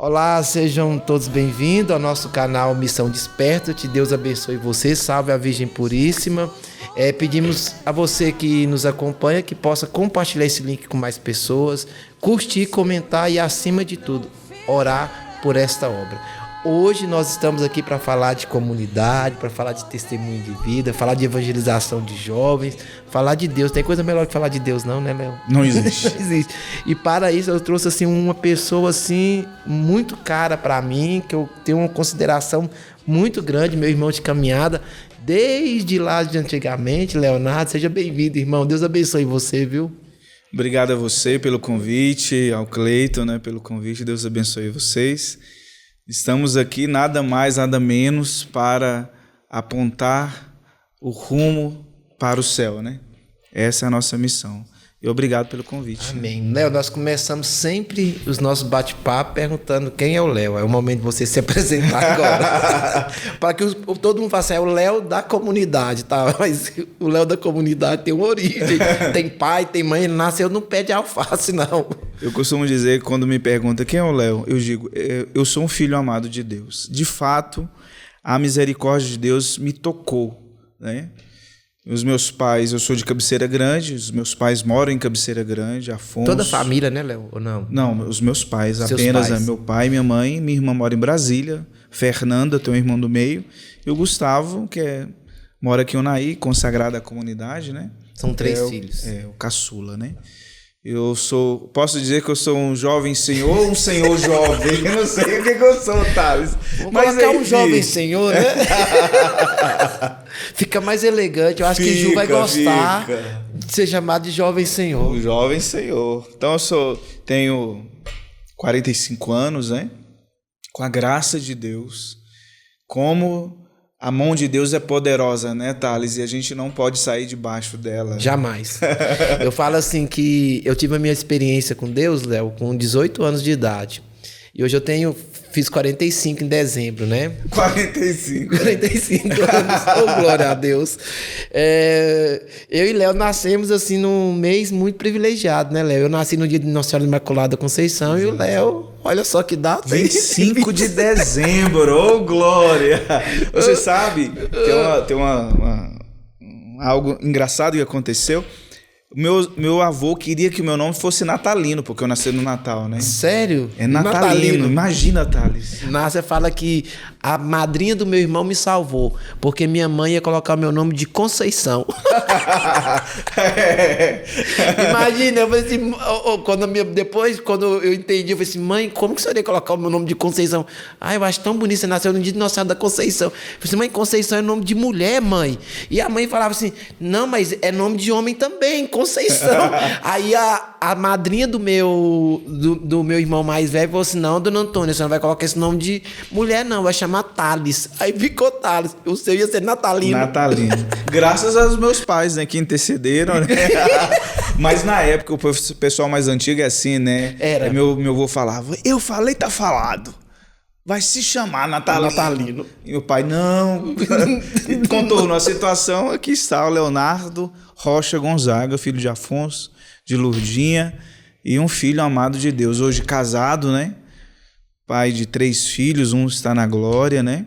Olá, sejam todos bem-vindos ao nosso canal Missão Desperta-te. Deus abençoe você, salve a Virgem Puríssima. Pedimos a você que nos acompanha que possa compartilhar esse link com mais pessoas, curtir, comentar e, acima de tudo, orar por esta obra. Hoje nós estamos aqui para falar de comunidade, para falar de testemunho de vida, falar de evangelização de jovens, falar de Deus. Tem coisa melhor que falar de Deus não, né, Léo? Não existe. Não existe. E para isso eu trouxe assim uma pessoa assim muito cara para mim, que eu tenho uma consideração muito grande, meu irmão de caminhada, desde lá de antigamente. Leonardo, seja bem-vindo, irmão. Deus abençoe você, viu? Obrigado a você pelo convite, ao Cleiton, né, pelo convite. Deus abençoe vocês. Estamos aqui nada mais, nada menos para apontar o rumo para o céu, né? Essa é a nossa missão. E obrigado pelo convite. Amém. Léo, nós começamos sempre os nossos bate-papos perguntando quem é o Léo. É o momento de você se apresentar agora. Para que todo mundo faça, é o Léo da comunidade, tá? Mas o Léo da comunidade tem uma origem. Tem pai, tem mãe, ele nasceu no pé de alface, não. Eu costumo dizer, quando me perguntam quem é o Léo, eu digo, eu sou um filho amado de Deus. De fato, a misericórdia de Deus me tocou, né? Os meus pais, eu sou de Cabeceira Grande, os meus pais moram em Cabeceira Grande, Afonso. Toda a família, né, Léo? Ou não? Não, os meus pais, Seus apenas pais. Meu pai, minha mãe, minha irmã mora em Brasília, Fernanda, tem um irmão do meio, e o Gustavo, mora aqui em Unaí, consagrado à comunidade, né? São 3 filhos. O caçula, né? Posso dizer que eu sou um jovem senhor ou um senhor jovem? Eu não sei o que eu sou, Thales. Vamos colocar um jovem senhor, né? Fica mais elegante. Eu acho que Ju vai gostar de ser chamado de jovem senhor. Um jovem senhor. Então tenho 45 anos, né? Com a graça de Deus. Como a mão de Deus é poderosa, né, Thales? E a gente não pode sair debaixo dela. Jamais. Eu falo assim que eu tive a minha experiência com Deus, Léo, com 18 anos de idade. E hoje fiz 45 em dezembro, né? 45 anos. Oh, glória a Deus. Eu e Léo nascemos assim num mês muito privilegiado, né, Léo? Eu nasci no dia de Nossa Senhora Imaculada Conceição. Exato. E o Léo, olha só que data. 25 de dezembro, oh glória! Você sabe, tem algo engraçado que aconteceu. Meu avô queria que o meu nome fosse Natalino, porque eu nasci no Natal, né? Sério? É Natalino. Imagina, Thales. Você fala que a madrinha do meu irmão me salvou, porque minha mãe ia colocar o meu nome de Conceição. Imagina, eu falei assim, quando eu entendi, eu falei assim, mãe, como que você ia colocar o meu nome de Conceição? Eu acho tão bonito, você nasceu no dia de Nossa Senhora da Conceição. Eu falei assim, mãe, Conceição é nome de mulher, mãe. E a mãe falava assim, não, mas é nome de homem também, Conceição. Aí a madrinha do meu irmão mais velho falou assim, não, dona Antônia, você não vai colocar esse nome de mulher não, vai chamar Thales. Aí ficou Thales. O seu ia ser Natalino. Graças aos meus pais, né, que intercederam, né? Mas na época, o pessoal mais antigo é assim, né? Era. Meu avô falava, eu falei, tá falado. Vai se chamar Natalino. E meu pai, não. Contornou a situação. Aqui está o Leonardo Rocha Gonzaga, filho de Afonso, de Lourdinha, e um filho amado de Deus. Hoje casado, né? Pai de 3 filhos, um está na glória, né?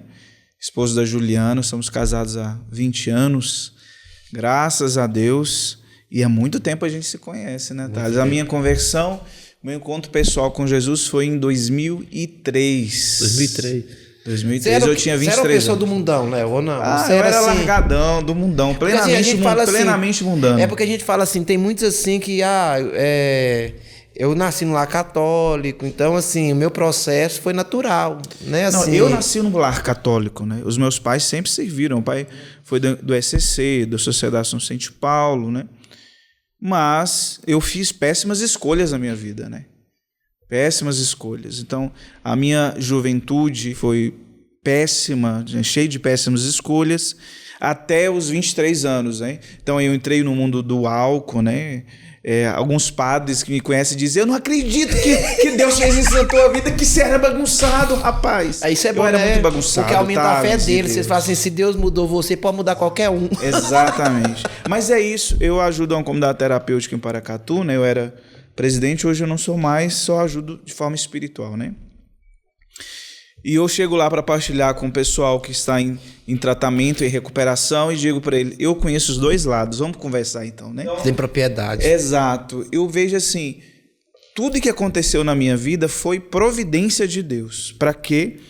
Esposo da Juliana, somos casados há 20 anos. Graças a Deus. E há muito tempo a gente se conhece, né, Thales? A minha conversão... Meu encontro pessoal com Jesus foi em 2003. 2003 eu tinha 23 anos. Você era uma pessoa do mundão, né? Ou não? Eu era assim, largadão, do mundão. Plenamente mundano. É porque a gente fala assim, tem muitos assim que... eu nasci no lar católico, então assim, o meu processo foi natural, né? Assim, eu nasci no lar católico, né? Os meus pais sempre serviram. O pai foi do SCC, da Sociedade São Vicente de Paulo, né? Mas eu fiz péssimas escolhas na minha vida, né? Péssimas escolhas. Então, a minha juventude foi péssima, cheia de péssimas escolhas, até os 23 anos, né? Então, eu entrei no mundo do álcool, né? Alguns padres que me conhecem dizem, eu não acredito que Deus fez isso na tua vida, que você era bagunçado, rapaz. Isso é bom, eu era muito bagunçado. Porque aumenta a fé dele. Vocês falam assim, se Deus mudou você, pode mudar qualquer um. Exatamente. Mas é isso, eu ajudo a uma comunidade terapêutica em Paracatu, né? Eu era presidente, hoje eu não sou mais, só ajudo de forma espiritual, né? E eu chego lá para partilhar com o pessoal que está em tratamento e recuperação e digo para ele, eu conheço os dois lados, vamos conversar então, né? Tem propriedade. Exato. Eu vejo assim, tudo que aconteceu na minha vida foi providência de Deus. Para quê?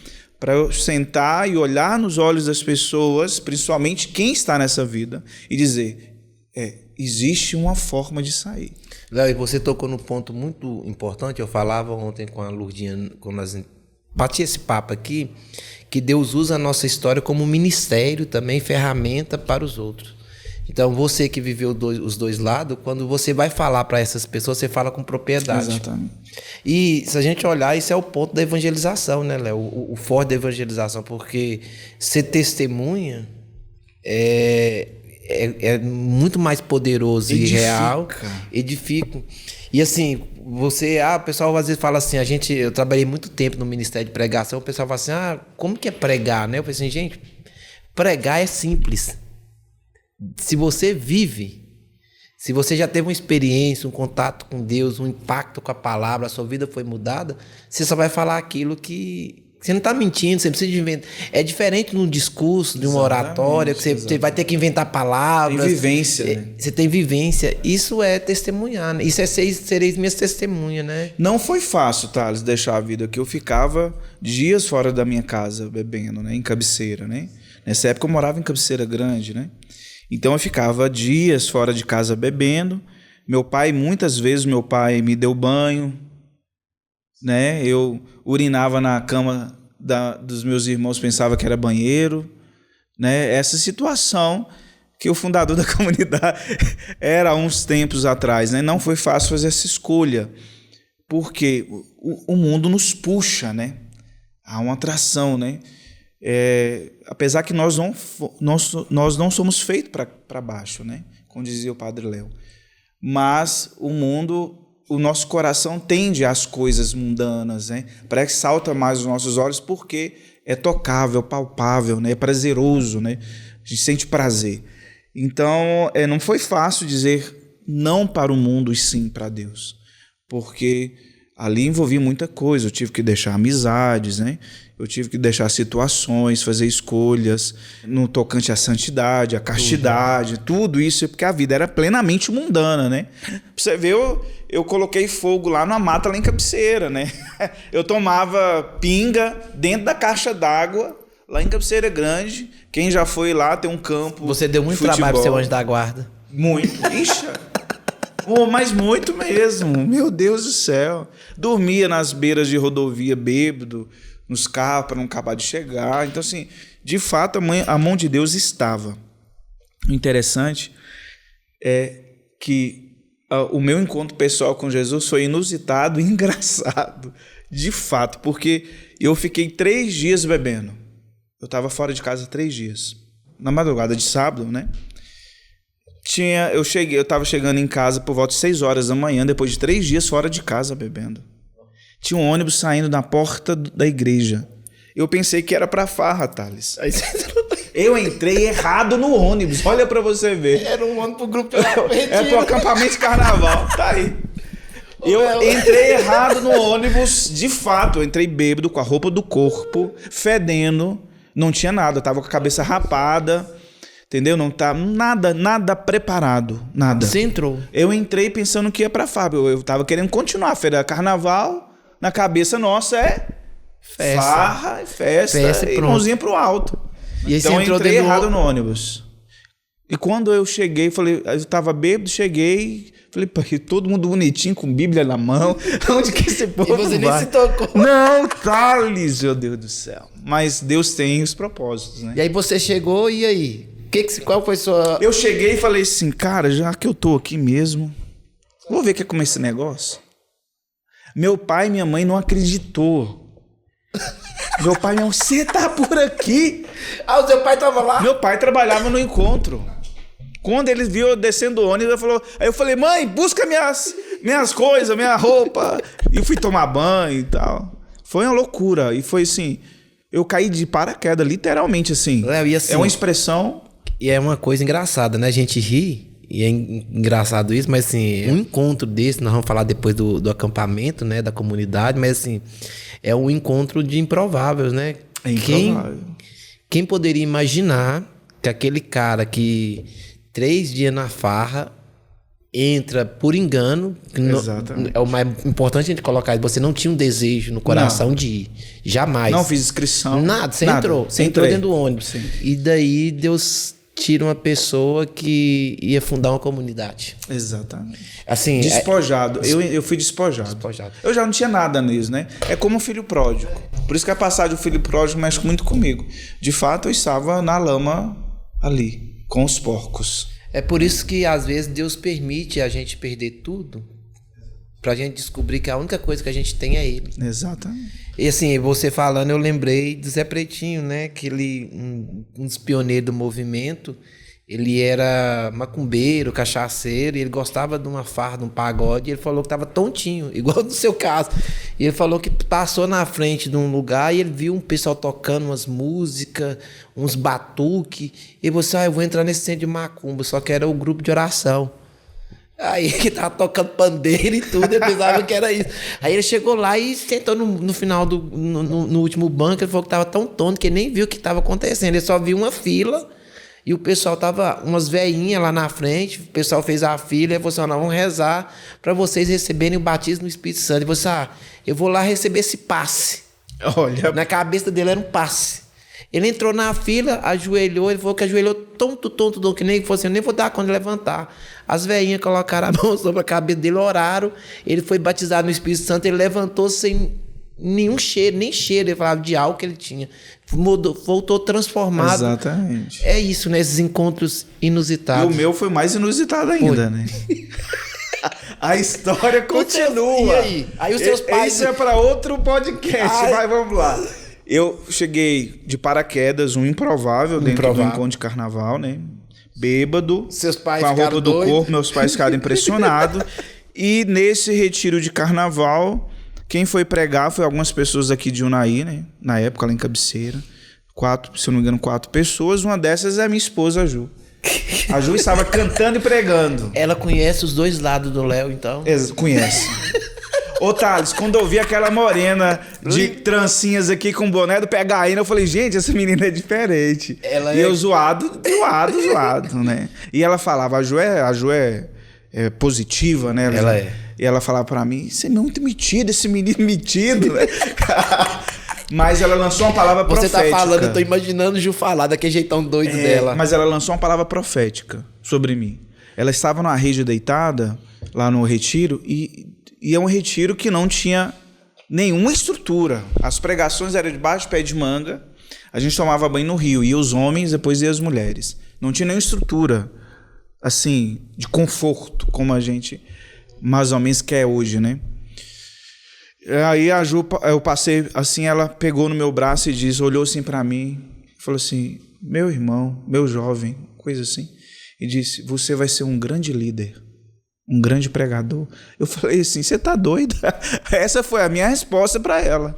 Para eu sentar e olhar nos olhos das pessoas, principalmente quem está nessa vida, e dizer, existe uma forma de sair. Léo, e você tocou num ponto muito importante, eu falava ontem com a Lourdinha, quando nós bati esse papo aqui, que Deus usa a nossa história como ministério também, ferramenta para os outros. Então, você que viveu os dois lados, quando você vai falar para essas pessoas, você fala com propriedade. Exatamente. E se a gente olhar, isso é o ponto da evangelização, né, Léo? O forte da evangelização, porque ser testemunha é muito mais poderoso e real. Edifica. E assim, o pessoal às vezes fala assim, eu trabalhei muito tempo no Ministério de Pregação, o pessoal fala assim, como que é pregar, né? Eu falei assim, gente, pregar é simples. Se você vive, se você já teve uma experiência, um contato com Deus, um impacto com a palavra, a sua vida foi mudada, você só vai falar aquilo que... Você não está mentindo, você precisa de inventar. É diferente num discurso, de uma oratória, que você vai ter que inventar palavras. Tem vivência. Né? Você tem vivência. Isso é testemunhar, né? Isso é sereis minhas testemunhas, né? Não foi fácil, Thales, deixar a vida que eu ficava dias fora da minha casa bebendo, né? Em Cabeceira, né? Nessa época eu morava em Cabeceira Grande, né? Então eu ficava dias fora de casa bebendo. Muitas vezes meu pai me deu banho, né? Eu urinava na cama dos meus irmãos, pensava que era banheiro, né? Essa situação que o fundador da comunidade era há uns tempos atrás, né? Não foi fácil fazer essa escolha, porque o mundo nos puxa, né? Há uma atração, né? Apesar que nós não somos feitos para baixo, né? Como dizia o Padre Léo, mas o nosso coração tende às coisas mundanas, né? Parece que salta mais os nossos olhos porque é tocável, palpável, né? É prazeroso, né? A gente sente prazer. Então, não foi fácil dizer não para o mundo e sim para Deus, porque ali envolvia muita coisa. Eu tive que deixar amizades, né? Eu tive que deixar situações, fazer escolhas no tocante à santidade, à castidade, tudo isso, porque a vida era plenamente mundana, né? Pra você ver, eu coloquei fogo lá na mata, lá em Cabeceira, né? Eu tomava pinga dentro da caixa d'água, lá em Cabeceira Grande. Quem já foi lá, tem um campo. Você deu muito trabalho pro seu anjo da guarda. Muito. Ixi, mas muito mesmo. Meu Deus do céu. Dormia nas beiras de rodovia bêbado, nos carros para não acabar de chegar. Então, assim, de fato, a mão de Deus estava. O interessante é que o meu encontro pessoal com Jesus foi inusitado e engraçado, de fato, porque eu fiquei 3 dias bebendo. Eu estava fora de casa 3 dias. Na madrugada de sábado, né? Eu estava chegando em casa por volta de 6 horas da manhã, depois de 3 dias fora de casa bebendo. Tinha um ônibus saindo da porta da igreja. Eu pensei que era pra farra, Thales. Eu entrei errado no ônibus. Olha pra você ver. Era um ônibus pro grupo. É pro acampamento de carnaval. Tá aí. Eu entrei errado no ônibus, de fato. Eu entrei bêbado, com a roupa do corpo, fedendo. Não tinha nada. Eu tava com a cabeça rapada. Entendeu? Não tá nada preparado. Nada. Você entrou? Eu entrei pensando que ia pra farra. Eu tava querendo continuar a feira carnaval. Na cabeça nossa festa. Farra, festa e mãozinha pro alto. E aí então você entrou eu entrei errado no ônibus. E quando eu cheguei, eu tava bêbado, cheguei, falei, pai, todo mundo bonitinho, com Bíblia na mão. Onde que esse povo vai? E você nem se tocou. Não, Thales, meu Deus do céu. Mas Deus tem os propósitos, né? E aí você chegou, e aí? Qual foi sua... Eu cheguei e falei assim, cara, já que eu tô aqui mesmo, vou ver o que é como esse negócio. Meu pai e minha mãe não acreditou. Meu pai e minha mãe, você tá por aqui? O seu pai tava lá? Meu pai trabalhava no encontro. Quando ele viu eu descendo o ônibus, aí eu falei, mãe, busca minhas coisas, minha roupa. E fui tomar banho e tal. Foi uma loucura. E foi assim, eu caí de paraquedas, literalmente assim. Léo, e assim, é uma expressão... E é uma coisa engraçada, né? A gente ri E é engraçado isso, mas assim, um encontro desse, nós vamos falar depois do acampamento, né, da comunidade, mas assim, é um encontro de improváveis, né? É improvável. Quem poderia imaginar que aquele cara que 3 dias na farra entra por engano, é o mais importante a gente colocar isso, você não tinha um desejo no coração de ir, jamais. Não fiz inscrição. Nada, você entrou dentro do ônibus. Sim. E daí Deus tira uma pessoa que ia fundar uma comunidade. Exatamente. Assim, despojado. Eu fui despojado. Eu já não tinha nada nisso, né? É como um filho pródigo. Por isso que a passagem do filho pródigo mexe muito comigo. De fato, eu estava na lama ali, com os porcos. É por isso que às vezes Deus permite a gente perder tudo, pra gente descobrir que a única coisa que a gente tem é Ele. Exatamente. E assim, você falando, eu lembrei do Zé Pretinho, né? Que ele, um dos pioneiros do movimento, ele era macumbeiro, cachaceiro, e ele gostava de uma farra, de um pagode, e ele falou que estava tontinho, igual no seu caso. E ele falou que passou na frente de um lugar e ele viu um pessoal tocando umas músicas, uns batuques, e você, eu vou entrar nesse centro de macumba, só que era o grupo de oração. Aí que tava tocando pandeiro e tudo, ele pensava que era isso. Aí ele chegou lá e sentou no final no último banco, ele falou que tava tão tonto que ele nem viu o que estava acontecendo, ele só viu uma fila. E o pessoal tava, umas velhinhas lá na frente, o pessoal fez a fila e falou assim, nós vamos rezar para vocês receberem o batismo no Espírito Santo. E você, eu vou lá receber esse passe. Olha. Na cabeça dele era um passe. Ele entrou na fila, ajoelhou, ele falou que ajoelhou tonto, que nem fosse, eu nem vou dar conta de levantar. As velhinhas colocaram a mão sobre a cabeça dele, oraram, ele foi batizado no Espírito Santo, ele levantou sem nenhum cheiro, nem cheiro, ele falava de álcool que ele tinha. Mudou, voltou transformado. Exatamente. É isso, né? Esses encontros inusitados. E o meu foi mais inusitado ainda, né? A história continua. E aí? Os seus pais... Isso é para outro podcast. Vai, vamos lá. Eu cheguei de paraquedas, um improvável dentro do encontro de carnaval, né? Bêbado. Seus pais com a roupa do doido. corpo, meus pais ficaram impressionados. E nesse retiro de carnaval... Quem foi pregar foi algumas pessoas aqui de Unai, né? Na época, lá em Cabeceira. 4, se eu não me engano, 4 pessoas. Uma dessas é a minha esposa, a Ju. A Ju estava cantando e pregando. Ela conhece os dois lados do Léo, então? Conhece. Ô, Thales, quando eu vi aquela morena de trancinhas aqui com boné do PHN, eu falei, gente, essa menina é diferente. E eu zoado, né? E ela falava, a Ju é positiva, né? Ela é. E ela falava pra mim, você é muito metido, esse menino metido, né? Mas ela lançou uma palavra profética. Você tá falando, eu tô imaginando Ju falar daquele jeitão doido dela. Mas ela lançou uma palavra profética sobre mim. Ela estava numa rede deitada, lá no retiro, e é um retiro que não tinha nenhuma estrutura. As pregações eram debaixo do pé de manga, a gente tomava banho no rio, ia os homens, depois ia as mulheres. Não tinha nenhuma estrutura, assim, de conforto, como a gente mais ou menos quer hoje, né? Aí a Ju, eu passei assim, ela pegou no meu braço e disse, olhou assim para mim, falou assim, meu irmão, meu jovem, coisa assim, e disse, você vai ser um grande líder, um grande pregador. Eu falei assim, você tá doida? Essa foi a minha resposta para ela.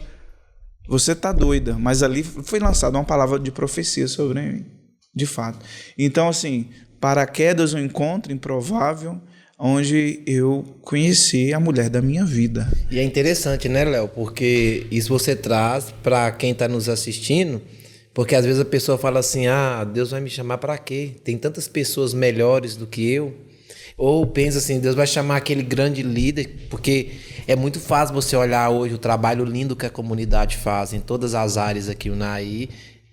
Você tá doida. Mas ali foi lançada uma palavra de profecia sobre mim, de fato. Então, assim, paraquedas, um encontro improvável, onde eu conheci a mulher da minha vida. E é interessante, né, Léo? Porque isso você traz para quem está nos assistindo, porque às vezes a pessoa fala assim, Deus vai me chamar para quê? Tem tantas pessoas melhores do que eu. Ou pensa assim, Deus vai chamar aquele grande líder, porque é muito fácil você olhar hoje o trabalho lindo que a comunidade faz em todas as áreas aqui, o Unai,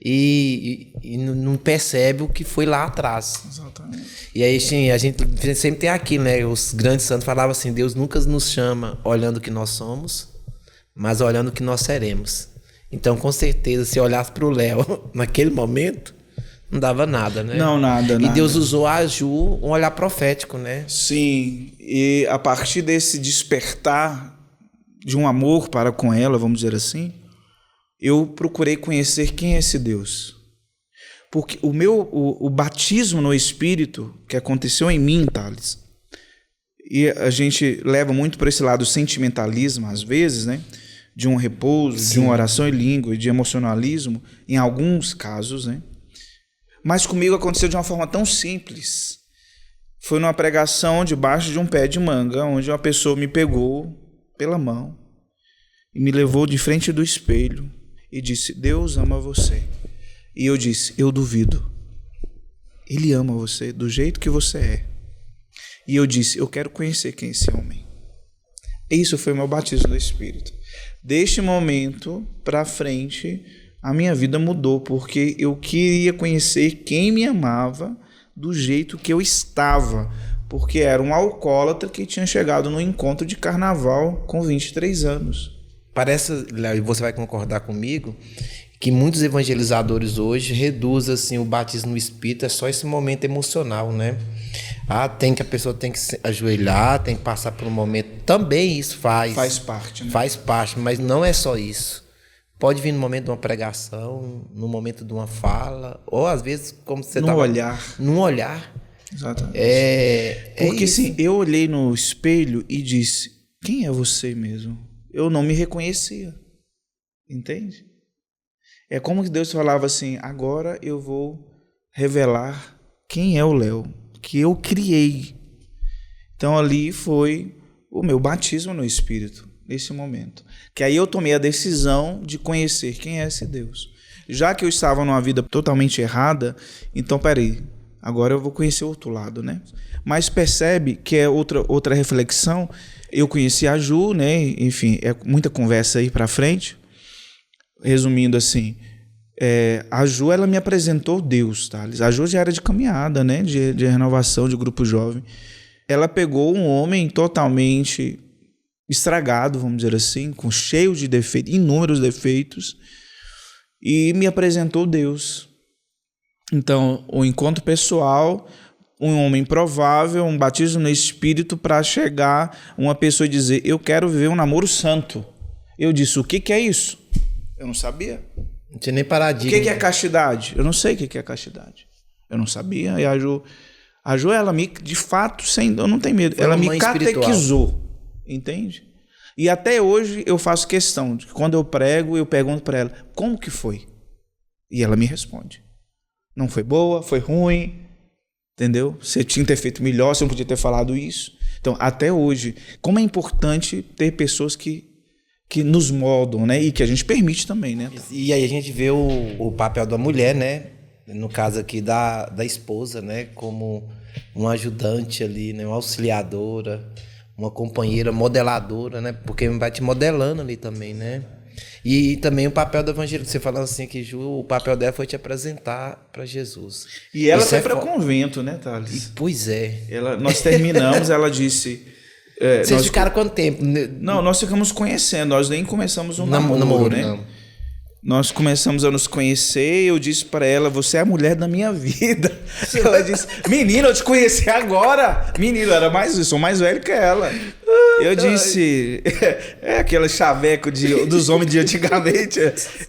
e não percebe o que foi lá atrás. Exatamente. E aí, sim, a gente sempre tem aqui, né? Os grandes santos falavam assim, Deus nunca nos chama olhando o que nós somos, mas olhando o que nós seremos. Então, com certeza, se olhasse para o Léo naquele momento, não dava nada, né? Não, nada. E Deus usou a Ju, um olhar profético, né? Sim, e a partir desse despertar de um amor para com ela, vamos dizer assim, eu procurei conhecer quem é esse Deus. Porque o batismo no Espírito que aconteceu em mim, Thales, e a gente leva muito para esse lado sentimentalismo, às vezes, né? De um repouso, sim, de uma oração em língua, de emocionalismo, em alguns casos, né? Mas comigo aconteceu de uma forma tão simples. Foi numa pregação debaixo de um pé de manga, onde uma pessoa me pegou pela mão e me levou de frente do espelho e disse: Deus ama você. E eu disse: eu duvido. Ele ama você do jeito que você é. E eu disse: eu quero conhecer quem é esse homem. Isso foi meu batismo do Espírito. Deste momento para frente, a minha vida mudou, porque eu queria conhecer quem me amava do jeito que eu estava, porque era um alcoólatra que tinha chegado no encontro de carnaval com 23 anos. Parece, Léo, e você vai concordar comigo, que muitos evangelizadores hoje reduzem assim, o batismo no Espírito, é só esse momento emocional, né? A pessoa tem que se ajoelhar, tem que passar por um momento. Também isso faz parte, né? Faz parte, mas não é só isso. Pode vir no momento de uma pregação, no momento de uma fala, ou às vezes, como você Num olhar. Num olhar. Exatamente. Porque assim, eu olhei no espelho e disse: quem é você mesmo? Eu não me reconhecia. Entende? É como que Deus falava assim: agora eu vou revelar quem é o Léo, que eu criei. Então ali foi o meu batismo no Espírito, nesse momento. Que aí eu tomei a decisão de conhecer quem é esse Deus. Já que eu estava numa vida totalmente errada, então peraí, agora eu vou conhecer o outro lado, né? Mas percebe que é outra reflexão. Eu conheci a Ju, né? Enfim, é muita conversa aí para frente. Resumindo assim, a Ju, ela me apresentou Deus, tá? A Ju já era de caminhada, né? De renovação, de grupo jovem. Ela pegou um homem totalmente estragado, vamos dizer assim, cheio de defeitos, inúmeros defeitos, e me apresentou Deus. Então, o encontro pessoal, um homem provável, um batismo no Espírito para chegar uma pessoa e dizer: eu quero viver um namoro santo. Eu disse: o que é isso? Eu não sabia. Não tinha nem paradigma. O que é castidade? Eu não sei o que é castidade. Eu não sabia. E a Ju, ela me, de fato, eu não tenho medo, ela me catequizou. Entende? E até hoje eu faço questão de que quando eu prego, eu pergunto para ela: como que foi? E ela me responde: não foi boa, foi ruim, entendeu? Você tinha que ter feito melhor, você não podia ter falado isso. Então, até hoje, como é importante ter pessoas que nos moldam, né? E que a gente permite também, né? E aí a gente vê o papel da mulher, né? No caso aqui da esposa, né? Como uma ajudante ali, né? Uma auxiliadora, uma companheira modeladora, né? Porque vai te modelando ali também, né? E também o papel do evangelho, você falando assim que Ju, o papel dela foi te apresentar para Jesus. E ela foi para convento, né, Thales? Pois é. Nós terminamos, ela disse... Vocês ficaram quanto tempo? Não, nós ficamos conhecendo, nós nem começamos um namoro, né? Não. Nós começamos a nos conhecer, eu disse para ela: você é a mulher da minha vida. Ela disse: menino, eu te conheci agora. Menino, eu sou mais velho que ela. Eu disse: aquele chaveco dos homens de antigamente,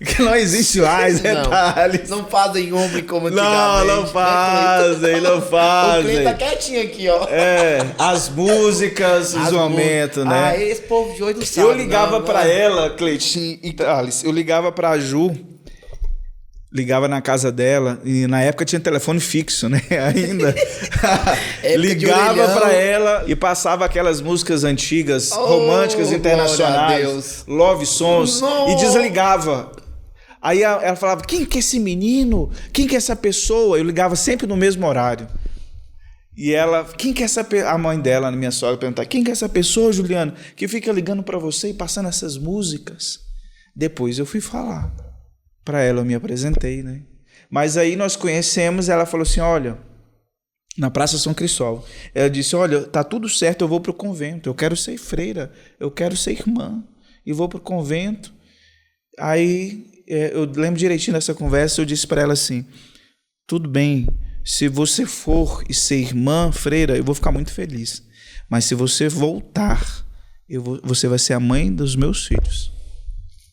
que não existe mais, né, Thales? Não fazem homem como antigamente. Não fazem. O Cleiton tá quietinho aqui, ó. As músicas, os momentos, né? Esse povo de hoje não sabe. Eu ligava para ela, Cleiton e Thales, eu ligava para Ju, ligava na casa dela, e na época tinha telefone fixo, né? Ainda. Ligava para ela e passava aquelas músicas antigas, românticas, internacionais, love songs, e desligava. Aí ela falava: quem que é esse menino? Quem que é essa pessoa? Eu ligava sempre no mesmo horário. E ela: quem que é essa pessoa? A mãe dela, minha sogra, perguntava: quem que é essa pessoa, Juliano, que fica ligando para você e passando essas músicas? Depois eu fui falar para ela, eu me apresentei, né? Mas aí nós conhecemos, ela falou assim: olha, na Praça São Cristóvão, ela disse: olha, tá tudo certo, eu vou pro convento, eu quero ser freira, eu quero ser irmã, e vou pro convento. Aí eu lembro direitinho dessa conversa, eu disse para ela assim: tudo bem, se você for e ser irmã, freira, eu vou ficar muito feliz, mas se você voltar, você vai ser a mãe dos meus filhos.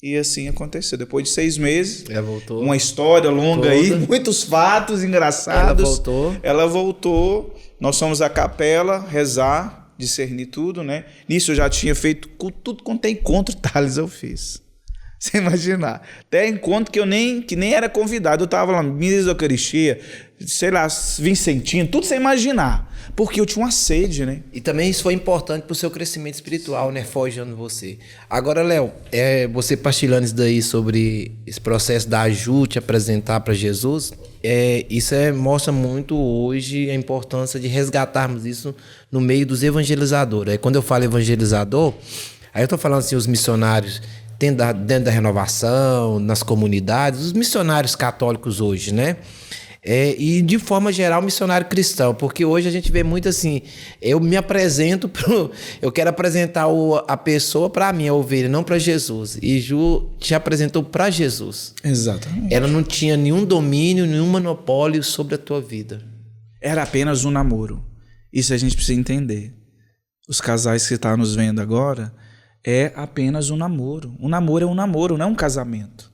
E assim aconteceu. Depois de 6 meses, voltou. Uma história longa aí, muitos fatos engraçados. Ela voltou. Nós fomos à capela rezar, discernir tudo, né? Nisso eu já tinha feito tudo quanto é encontro, Thales, eu fiz. Sem imaginar. Até encontro que nem era convidado. Eu tava lá, mesa da Eucaristia, sei lá, Vincentinho, tudo sem imaginar. Porque eu tinha uma sede, né? E também isso foi importante pro seu crescimento espiritual, né? Forjando você. Agora, Léo, você partilhando isso daí sobre esse processo da Ju te apresentar para Jesus, isso mostra muito hoje a importância de resgatarmos isso no meio dos evangelizadores. Aí, quando eu falo evangelizador, aí eu tô falando assim, os missionários dentro da renovação, nas comunidades, os missionários católicos hoje, né? E de forma geral, missionário cristão, porque hoje a gente vê muito assim, eu me apresento, eu quero apresentar a pessoa para mim, a ovelha, não para Jesus. E Ju te apresentou para Jesus. Exatamente. Ela não tinha nenhum domínio, nenhum monopólio sobre a tua vida. Era apenas um namoro. Isso a gente precisa entender. Os casais que estão nos vendo agora, é apenas um namoro. Um namoro é um namoro, não é um casamento.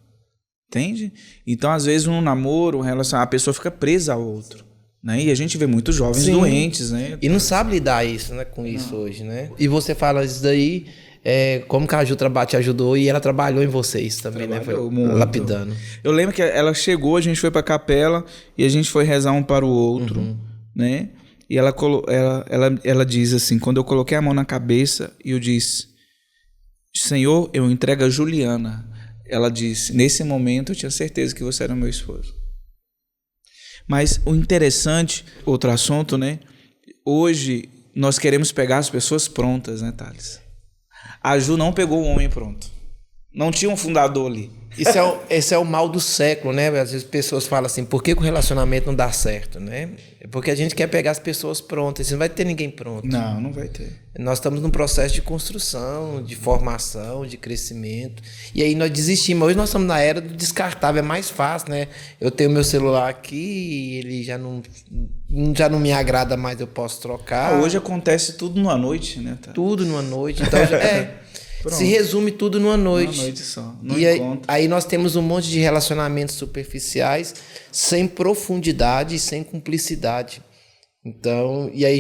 Entende? Então, às vezes, um namoro, a pessoa fica presa ao outro. Né? E a gente vê muitos jovens doentes, né? E não sabe lidar com isso hoje, né? E você fala isso daí, como que a Ju te ajudou e ela trabalhou em vocês também, né? Foi lapidando. Eu lembro que ela chegou, a gente foi pra capela e a gente foi rezar um para o outro, né? E ela diz assim, quando eu coloquei a mão na cabeça e eu disse, Senhor, eu entrego a Juliana. Ela disse, nesse momento eu tinha certeza que você era meu esposo. Mas o interessante, outro assunto, né? Hoje nós queremos pegar as pessoas prontas, né, Thales? A Ju não pegou o homem pronto. Não tinha um fundador ali. Esse é o mal do século, né? Às vezes pessoas falam assim, por que o relacionamento não dá certo, né? É porque a gente quer pegar as pessoas prontas. Você não vai ter ninguém pronto. Não, não vai ter. Nós estamos num processo de construção, de formação, de crescimento. E aí nós desistimos. Hoje nós estamos na era do descartável. É mais fácil, né? Eu tenho meu celular aqui, ele já não me agrada mais, eu posso trocar. Hoje acontece tudo numa noite, né? Tá? Tudo numa noite. Então, se resume tudo numa noite. Uma noite só. Aí nós temos um monte de relacionamentos superficiais, sem profundidade e sem cumplicidade. Então, e aí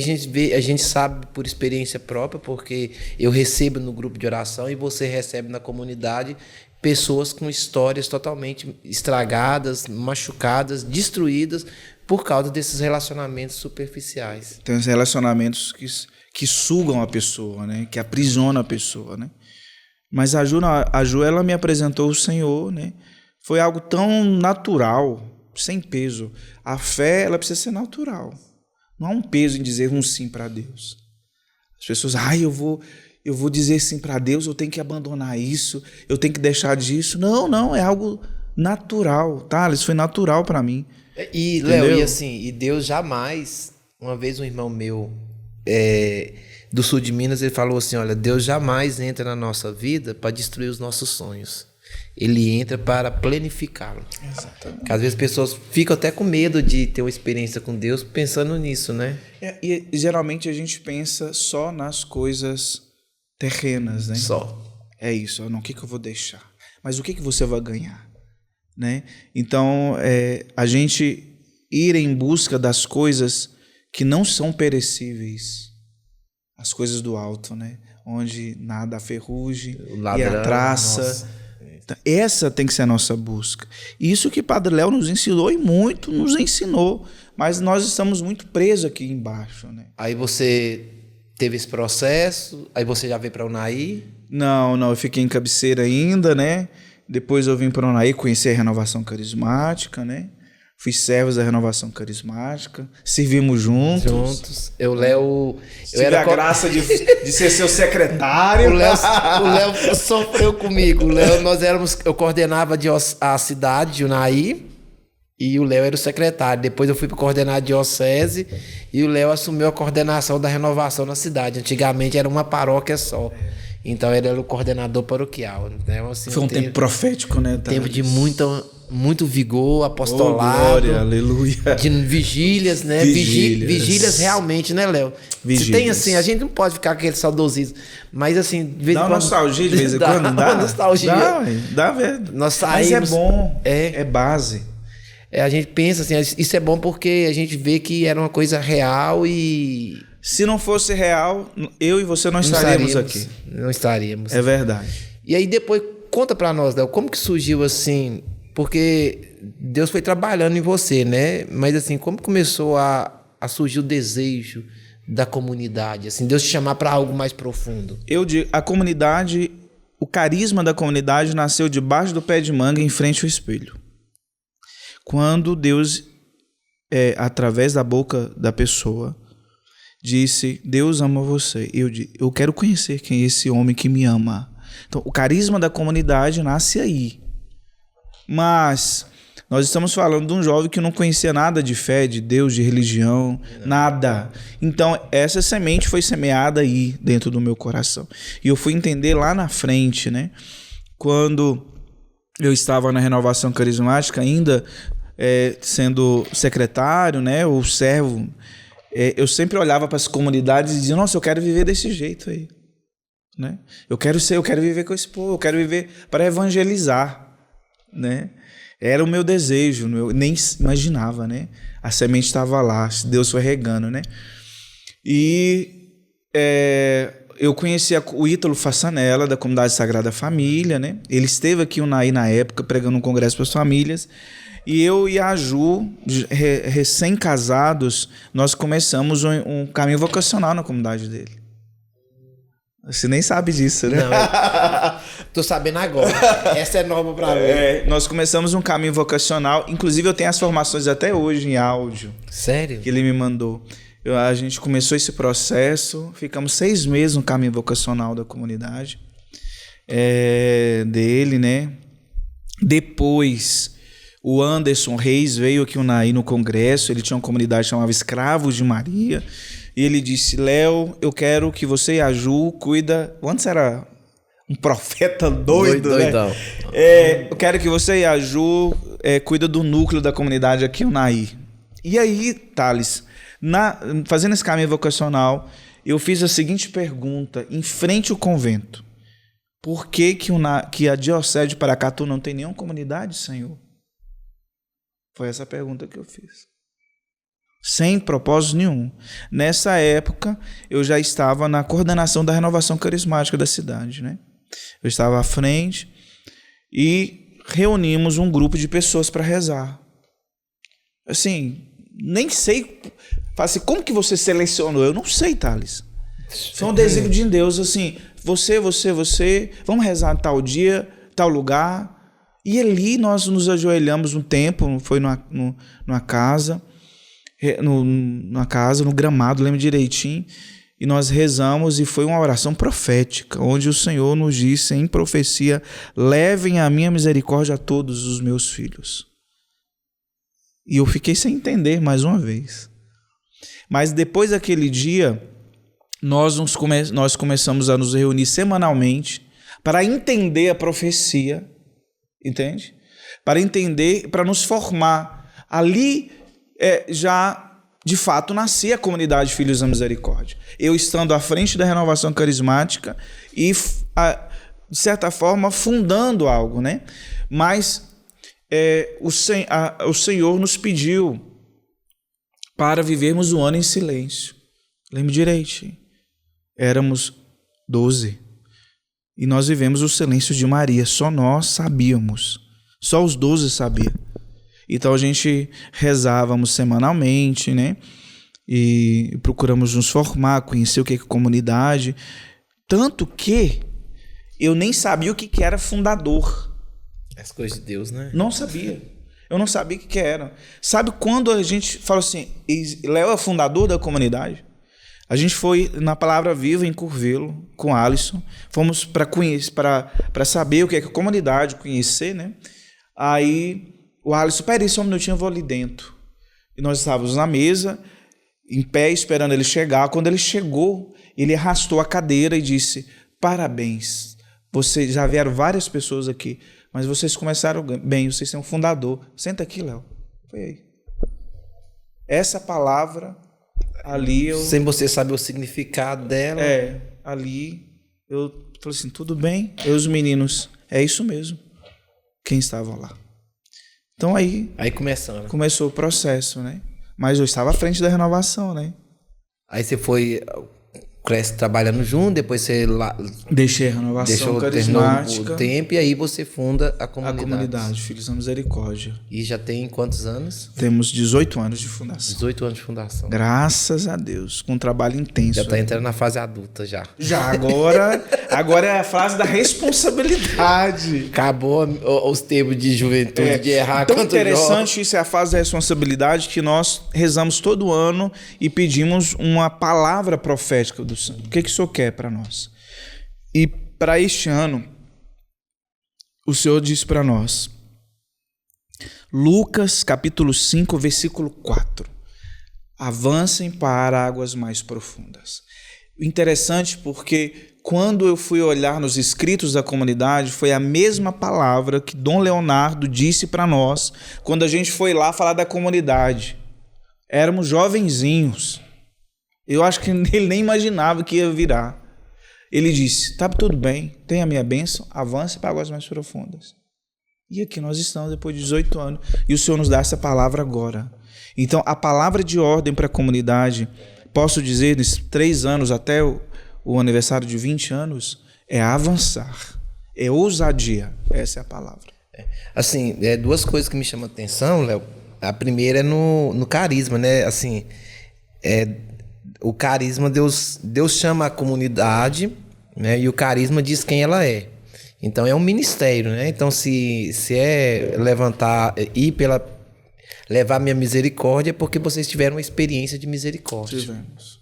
a gente sabe por experiência própria, porque eu recebo no grupo de oração e você recebe na comunidade pessoas com histórias totalmente estragadas, machucadas, destruídas por causa desses relacionamentos superficiais. Tem os relacionamentos que sugam a pessoa, né? Que aprisionam a pessoa, né? Mas a Ju, ela me apresentou o Senhor, né? Foi algo tão natural, sem peso. A fé, ela precisa ser natural. Não há um peso em dizer um sim para Deus. As pessoas, eu vou dizer sim para Deus, eu tenho que abandonar isso, eu tenho que deixar disso. Não, é algo natural, tá? Isso foi natural para mim. E, Léo, e Deus jamais... Uma vez um irmão meu... do sul de Minas, ele falou assim, olha, Deus jamais entra na nossa vida para destruir os nossos sonhos. Ele entra para planificá-lo. Exatamente. Porque às vezes as pessoas ficam até com medo de ter uma experiência com Deus pensando nisso, né? E geralmente a gente pensa só nas coisas terrenas, né? Só. É isso, o que eu vou deixar? Mas o que você vai ganhar? Né? Então, a gente ir em busca das coisas que não são perecíveis, as coisas do alto, né? Onde nada a ferrugem e a traça. Nossa. Essa tem que ser a nossa busca. Isso que Padre Léo nos ensinou e muito nos ensinou. Mas nós estamos muito presos aqui embaixo, né? Aí você teve esse processo, aí você já veio para Unai? Não, eu fiquei em Cabeceira ainda, né? Depois eu vim para Unai, conheci a Renovação Carismática, né? Fui servos da Renovação Carismática, servimos juntos. Léo... Tive a graça de ser seu secretário. O Léo sofreu comigo. Eu coordenava a cidade de Unai e o Léo era o secretário. Depois eu fui para coordenar a diocese e o Léo assumiu a coordenação da renovação na cidade. Antigamente era uma paróquia só. Então ele era o coordenador paroquial. Né? Assim, foi um tempo profético, né? Tempo de muito vigor, apostolado. Glória, aleluia. De vigílias, né? Vigílias realmente, né, Léo? Se tem assim, a gente não pode ficar com aquele saudosismo. Mas assim, de vez em quando. Dá nostalgia de vez em quando? Dá nostalgia. Dá velho. Nós saímos, mas é bom, é base. A gente pensa assim, isso é bom porque a gente vê que era uma coisa real e... Se não fosse real, eu e você não estaríamos aqui. Não estaríamos. É verdade. E aí depois, conta pra nós, Léo, como que surgiu assim? Porque Deus foi trabalhando em você, né? Mas assim, como começou a surgir o desejo da comunidade? Assim, Deus te chamar para algo mais profundo? Eu digo, a comunidade, o carisma da comunidade nasceu debaixo do pé de manga, em frente ao espelho. Quando Deus, através da boca da pessoa, disse: Deus ama você. Eu quero conhecer quem é esse homem que me ama. Então, o carisma da comunidade nasce aí. Mas nós estamos falando de um jovem que não conhecia nada de fé, de Deus, de religião, nada. Então, essa semente foi semeada aí dentro do meu coração. E eu fui entender lá na frente, né? Quando eu estava na renovação carismática, ainda sendo secretário, né? Ou servo, eu sempre olhava para as comunidades e dizia: nossa, eu quero viver desse jeito aí. Né? Eu quero viver com esse povo, eu quero viver para evangelizar. Né? Era o meu desejo, eu nem imaginava, né? A semente estava lá, Deus foi regando, né? E eu conhecia o Ítalo Fassanella, da Comunidade Sagrada Família, né? Ele esteve aqui, o Naí, na época, pregando um congresso para as famílias, e eu e a Ju, recém-casados, nós começamos um caminho vocacional na comunidade dele. Você nem sabe disso, né? Não, tô sabendo agora. Essa é nova pra mim. Nós começamos um caminho vocacional. Inclusive, eu tenho as formações até hoje em áudio. Sério? Que ele me mandou. A gente começou esse processo. Ficamos 6 meses no caminho vocacional da comunidade. Dele, né? Depois, o Anderson Reis veio aqui no congresso. Ele tinha uma comunidade que chamava Escravos de Maria. E ele disse: Léo, eu quero que você e a Ju cuida. Antes era um profeta doido, né? Doidão. Eu quero que você e a Ju cuida do núcleo da comunidade aqui, o Naí. E aí, Thales, fazendo esse caminho vocacional, eu fiz a seguinte pergunta em frente ao convento: por que a Diocese de Paracatu não tem nenhuma comunidade, Senhor? Foi essa a pergunta que eu fiz. Sem propósito nenhum. Nessa época, eu já estava na coordenação da renovação carismática da cidade, né? Eu estava à frente e reunimos um grupo de pessoas para rezar. Assim, nem sei. Assim, como que você selecionou? Eu não sei, Thales. Foi um desígnio de Deus, assim, você, vamos rezar tal dia, tal lugar. E ali nós nos ajoelhamos um tempo, foi numa casa, no gramado, lembro direitinho, e nós rezamos, e foi uma oração profética, onde o Senhor nos disse em profecia: levem a minha misericórdia a todos os meus filhos. E eu fiquei sem entender mais uma vez. Mas depois daquele dia, nós começamos a nos reunir semanalmente para entender a profecia, entende? Para entender, para nos formar. Ali já, de fato, nascia a comunidade Filhos da Misericórdia. Eu estando à frente da renovação carismática e, de certa forma, fundando algo, né? Mas o Senhor nos pediu para vivermos um ano em silêncio. Lembro direitinho. Éramos 12. E nós vivemos o silêncio de Maria. Só nós sabíamos. Só os 12 sabiam. Então a gente rezávamos semanalmente, né? E procuramos nos formar, conhecer o que é comunidade. Tanto que eu nem sabia o que era fundador. As coisas de Deus, né? Não sabia. Eu não sabia o que era. Sabe quando a gente fala assim: Léo é fundador da comunidade? A gente foi na Palavra Viva em Curvelo com Alisson. Fomos para conhecer, para saber o que é a comunidade, conhecer, né? Aí o Alisson: peraí só um minutinho, eu vou ali dentro. E nós estávamos na mesa, em pé, esperando ele chegar. Quando ele chegou, ele arrastou a cadeira e disse: parabéns, vocês já vieram várias pessoas aqui, mas vocês começaram bem, vocês têm um fundador. Senta aqui, Léo. Foi aí. Essa palavra, ali eu... Sem você saber o significado dela. Ali eu falei assim: tudo bem. E os meninos: é isso mesmo. Quem estava lá? Então aí começou o processo, né? Mas eu estava à frente da renovação, né? Aí você foi cresce trabalhando junto, depois você Deixei a renovação carismática. O tempo, e aí você funda a A comunidade. comunidade Filhos da Misericórdia. E já tem quantos anos? Temos 18 anos de fundação. 18 anos de fundação. Graças a Deus, com um trabalho intenso. Já está entrando na fase adulta já. Já, agora é a fase da responsabilidade. Acabou os tempos de juventude, de errar Tão quanto interessante isso, é a fase da responsabilidade que nós rezamos todo ano e pedimos uma palavra profética do Santo. O que o Senhor quer para nós? E para este ano, o Senhor disse para nós, Lucas capítulo 5, versículo 4. Avancem para águas mais profundas. Interessante porque quando eu fui olhar nos escritos da comunidade, foi a mesma palavra que Dom Leonardo disse para nós quando a gente foi lá falar da comunidade. Éramos jovenzinhos. Eu acho que ele nem imaginava que ia virar. Ele disse, tá tudo bem, tem a minha bênção, avance para águas mais profundas. E aqui nós estamos depois de 18 anos. E o Senhor nos dá essa palavra agora. Então, a palavra de ordem para a comunidade, posso dizer, nesses 3 anos até o aniversário de 20 anos, é avançar. É ousadia. Essa é a palavra. Assim, 2 coisas que me chamam a atenção, Léo. A primeira é no carisma, né? Assim, o carisma, Deus chama a comunidade, né? E o carisma diz quem ela é. Então é um ministério, né? Então se é levar minha misericórdia é porque vocês tiveram uma experiência de misericórdia. Tivemos.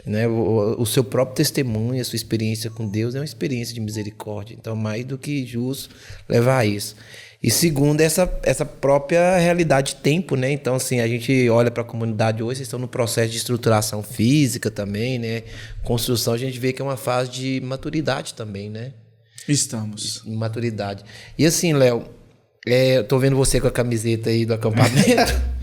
Né? O seu próprio testemunho, a sua experiência com Deus é uma experiência de misericórdia. Então, mais do que justo levar isso. E segundo, essa própria realidade de tempo, né? Então, assim, a gente olha para a comunidade hoje, vocês estão no processo de estruturação física também, né? Construção, a gente vê que é uma fase de maturidade também, né? Estamos. De maturidade. E assim, Léo, eu tô vendo você com a camiseta aí do acampamento.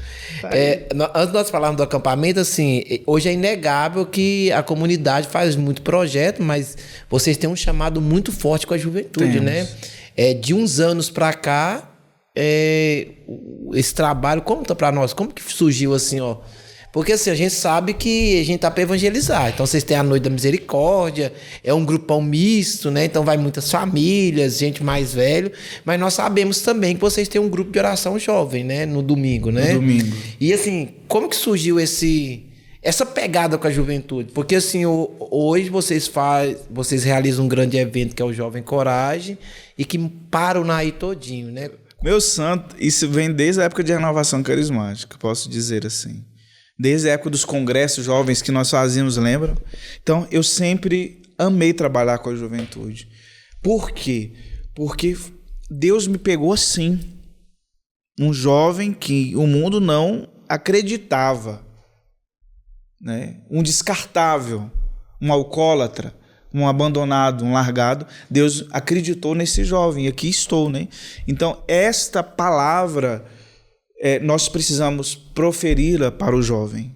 Antes de nós falarmos do acampamento, assim, hoje é inegável que a comunidade faz muito projeto, mas vocês têm um chamado muito forte com a juventude, né? De uns anos para cá, esse trabalho, como tá para nós? Como que surgiu assim, ó? Porque assim, a gente sabe que a gente tá para evangelizar. Então vocês têm a Noite da Misericórdia, é um grupão misto, né? Então vai muitas famílias, gente mais velho, mas nós sabemos também que vocês têm um grupo de oração jovem, né? No domingo, né? No domingo. E assim, como que surgiu essa pegada com a juventude? Porque assim, hoje vocês realizam um grande evento que é o Jovem Coragem e que para o Naí todinho, né? Meu santo, isso vem desde a época de renovação carismática, posso dizer assim. Desde a época dos congressos jovens que nós fazíamos, lembram? Então, eu sempre amei trabalhar com a juventude. Por quê? Porque Deus me pegou assim. Um jovem que o mundo não acreditava. Né? Um descartável, um alcoólatra, um abandonado, um largado. Deus acreditou nesse jovem. E aqui estou, né? Então, esta palavra... nós precisamos proferi-la para o jovem,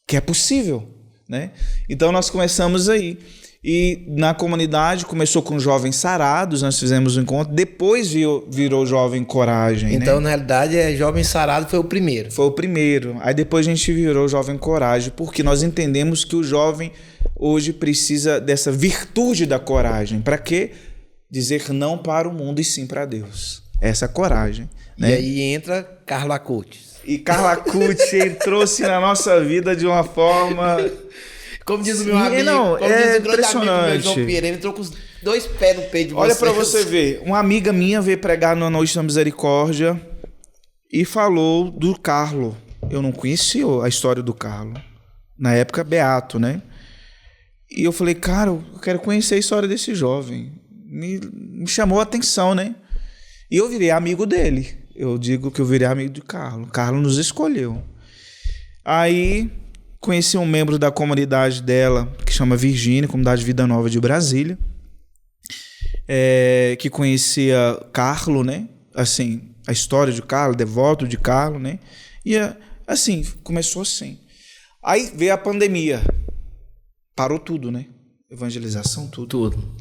que é possível, né? Então nós começamos aí, e na comunidade começou com jovens sarados, nós fizemos um encontro, depois virou Jovem Coragem. Então, né? Na realidade, Jovem Sarado foi o primeiro. Foi o primeiro, aí depois a gente virou Jovem Coragem, porque nós entendemos que o jovem hoje precisa dessa virtude da coragem. Para quê? Dizer não para o mundo e sim para Deus. Essa coragem. Né? E aí entra Carla Coutes. E Carla Coutes trouxe na nossa vida de uma forma... Como diz o meu amigo, diz o grande amigo meu João Pierre, ele entrou com os 2 pés no peito de Olha vocês. para você ver, uma amiga minha veio pregar na Noite da Misericórdia e falou do Carlo. Eu não conhecia a história do Carlo. Na época, beato, né? E eu falei, cara, eu quero conhecer a história desse jovem. Me chamou a atenção, né? E eu virei amigo dele. Eu digo que eu virei amigo de Carlo. Carlo nos escolheu. Aí conheci um membro da comunidade dela, que chama Virgínia, Comunidade Vida Nova de Brasília, que conhecia Carlo, né? Assim, a história de Carlo, devoto de Carlo, né? E assim, começou assim. Aí veio a pandemia. Parou tudo, né? Evangelização, tudo.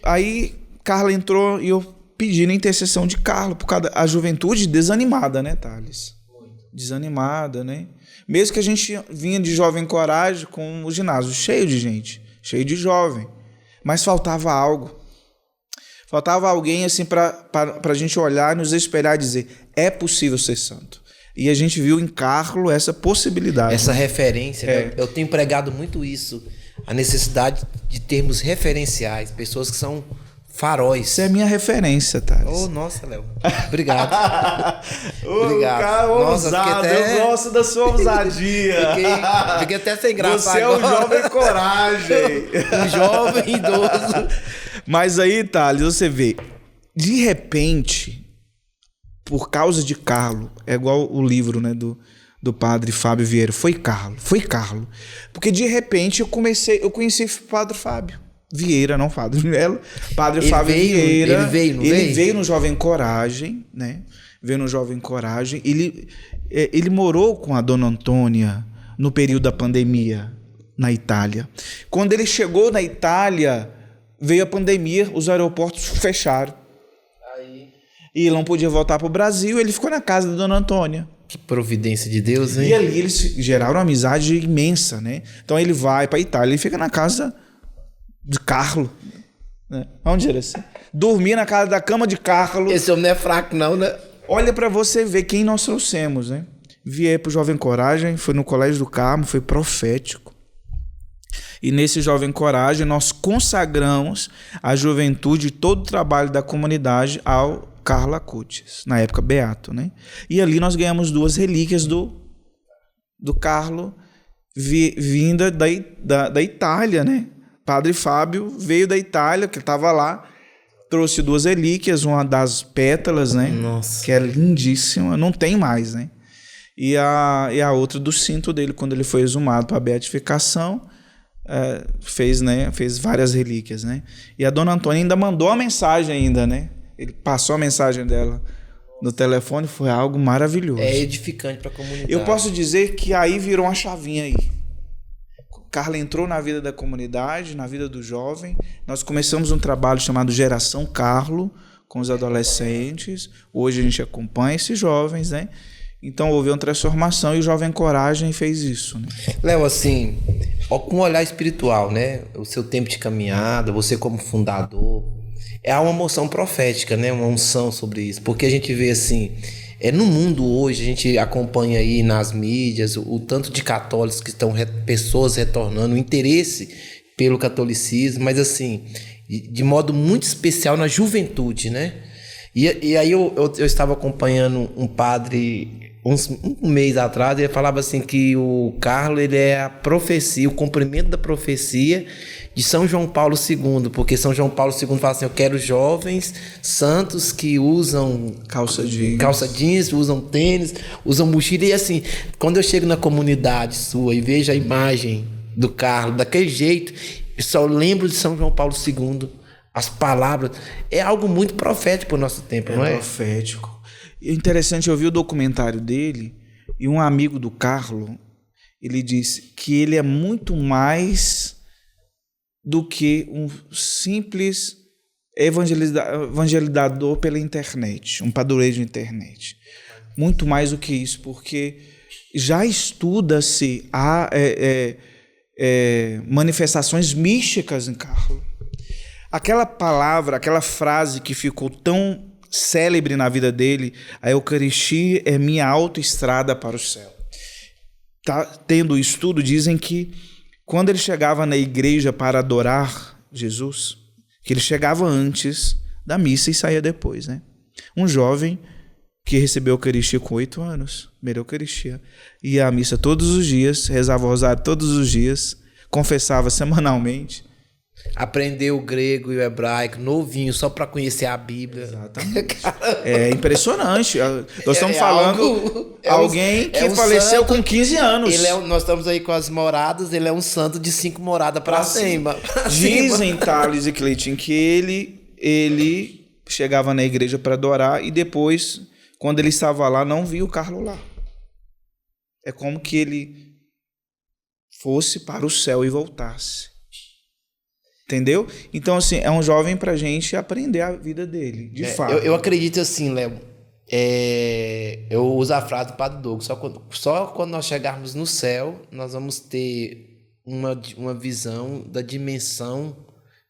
Aí Carlo entrou e eu pedindo a intercessão de Carlo, por causa da juventude desanimada, né, Thales? Desanimada, né? Mesmo que a gente vinha de Jovem Coragem com o ginásio cheio de gente. cheio de jovem. Mas faltava algo. Faltava alguém assim para a gente olhar, nos espelhar e dizer, é possível ser santo. E a gente viu em Carlo essa possibilidade. Essa referência, né? Eu tenho pregado muito isso, a necessidade de termos referenciais, pessoas que são faróis. Isso é a minha referência, Thales. Oh, nossa, Léo. Obrigado. Obrigado. Cara nossa, ousado, eu gosto da sua ousadia. Fiquei até sem graça. Você agora. É um jovem coragem. Um jovem idoso. Mas aí, Thales, você vê, de repente, por causa de Carlo, é igual o livro, né, do padre Fábio Vieira, foi Carlo. Porque de repente eu conheci o padre Fábio Vieira, não Fábio Melo, padre Fábio Vieira. Ele veio no Jovem Coragem, né? Veio no Jovem Coragem. Ele morou com a Dona Antônia no período da pandemia na Itália. Quando ele chegou na Itália, veio a pandemia, os aeroportos fecharam. E ele não podia voltar para o Brasil, ele ficou na casa da Dona Antônia. Que providência de Deus, hein? E ali eles geraram uma amizade imensa, né? Então ele vai para a Itália, ele fica na casa de Carlo. Né? Vamos dizer assim. Dormir na casa da cama de Carlo. Esse homem não é fraco não, né? Olha para você ver quem nós trouxemos, né? Vier para o Jovem Coragem, foi no Colégio do Carmo, foi profético. E nesse Jovem Coragem nós consagramos a juventude e todo o trabalho da comunidade ao Carlo Acutis, na época beato, né? E ali nós ganhamos 2 relíquias do Carlo vinda da Itália, né? Padre Fábio veio da Itália, que estava lá, trouxe 2 relíquias, uma das pétalas, né? Nossa. Que é lindíssima, não tem mais, né? E a outra do cinto dele, quando ele foi exumado para a beatificação, fez várias relíquias, né? E a Dona Antônia ainda mandou a mensagem ainda, né? Ele passou a mensagem dela no telefone, foi algo maravilhoso. É edificante para a comunidade. Eu posso dizer que aí virou uma chavinha aí. Carla entrou na vida da comunidade, na vida do jovem. Nós começamos um trabalho chamado Geração Carlo, com os adolescentes. Hoje a gente acompanha esses jovens, né? Então houve uma transformação e o Jovem Coragem fez isso, né? Léo, assim, com um olhar espiritual, né? O seu tempo de caminhada, você como fundador, é uma moção profética, né? Uma unção sobre isso. Porque a gente vê assim, no mundo hoje, a gente acompanha aí nas mídias o tanto de católicos que estão, pessoas retornando, o interesse pelo catolicismo, mas assim, de modo muito especial na juventude, né? E aí eu estava acompanhando um padre um mês atrás, ele falava assim que o Carlo, ele é a profecia, o cumprimento da profecia de São João Paulo II, porque São João Paulo II fala assim, eu quero jovens santos que usam calça jeans, usam tênis, usam mochila, e assim, quando eu chego na comunidade sua e vejo a imagem do Carlo daquele jeito, eu só lembro de São João Paulo II, as palavras, é algo muito profético para o nosso tempo, não é? É profético. Interessante, eu vi o documentário dele e um amigo do Carlo, ele disse que ele é muito mais do que um simples evangelizador pela internet, um padroeiro de internet. Muito mais do que isso, porque já estuda-se manifestações místicas em Carlo. Aquela palavra, aquela frase que ficou tão célebre na vida dele, a Eucaristia é minha autoestrada para o céu. Tá tendo estudo, dizem que quando ele chegava na igreja para adorar Jesus, que ele chegava antes da missa e saía depois, né? Um jovem que recebeu a Eucaristia com 8 anos, primeira Eucaristia, ia à missa todos os dias, rezava o rosário todos os dias, confessava semanalmente. Aprendeu o grego e o hebraico novinho só para conhecer a Bíblia. Exatamente. É impressionante. Nós estamos falando alguém que faleceu com 15 anos. Nós estamos aí com as moradas, ele é um santo de 5 moradas para cima. Dizem Thales e Cleiton que ele chegava na igreja para adorar e depois, quando ele estava lá, não viu o Carlo lá. É como que ele fosse para o céu e voltasse. Entendeu? Então, assim, é um jovem pra gente aprender a vida dele, de fato. Eu acredito assim, Léo. Eu uso a frase do Padre Douglas. Só quando nós chegarmos no céu, nós vamos ter uma visão da dimensão,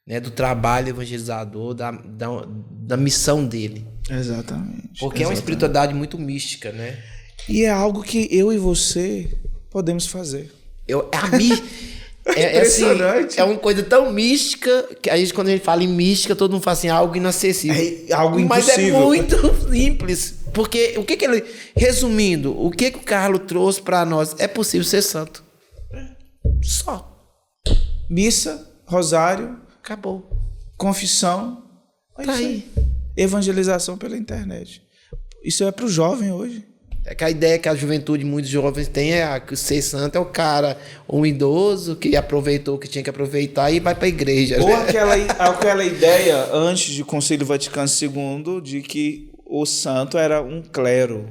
né, do trabalho evangelizador, da missão dele. Exatamente. Porque é uma espiritualidade muito mística, né? E é algo que eu e você podemos fazer. Impressionante. Assim, é uma coisa tão mística que quando a gente fala em mística, todo mundo fala assim, algo inacessível. É algo impossível. Mas é muito simples. Porque o que ele... Resumindo, o que o Carlos trouxe para nós? É possível ser santo. Só. Missa, rosário. Acabou. Confissão. Tá aí. Evangelização pela internet. Isso é pro jovem hoje. É que a ideia que a juventude, muitos jovens têm que ser santo é o cara, um idoso que aproveitou o que tinha que aproveitar e vai para a igreja. Ou né? aquela ideia, antes do Concílio Vaticano II, de que o santo era um clero.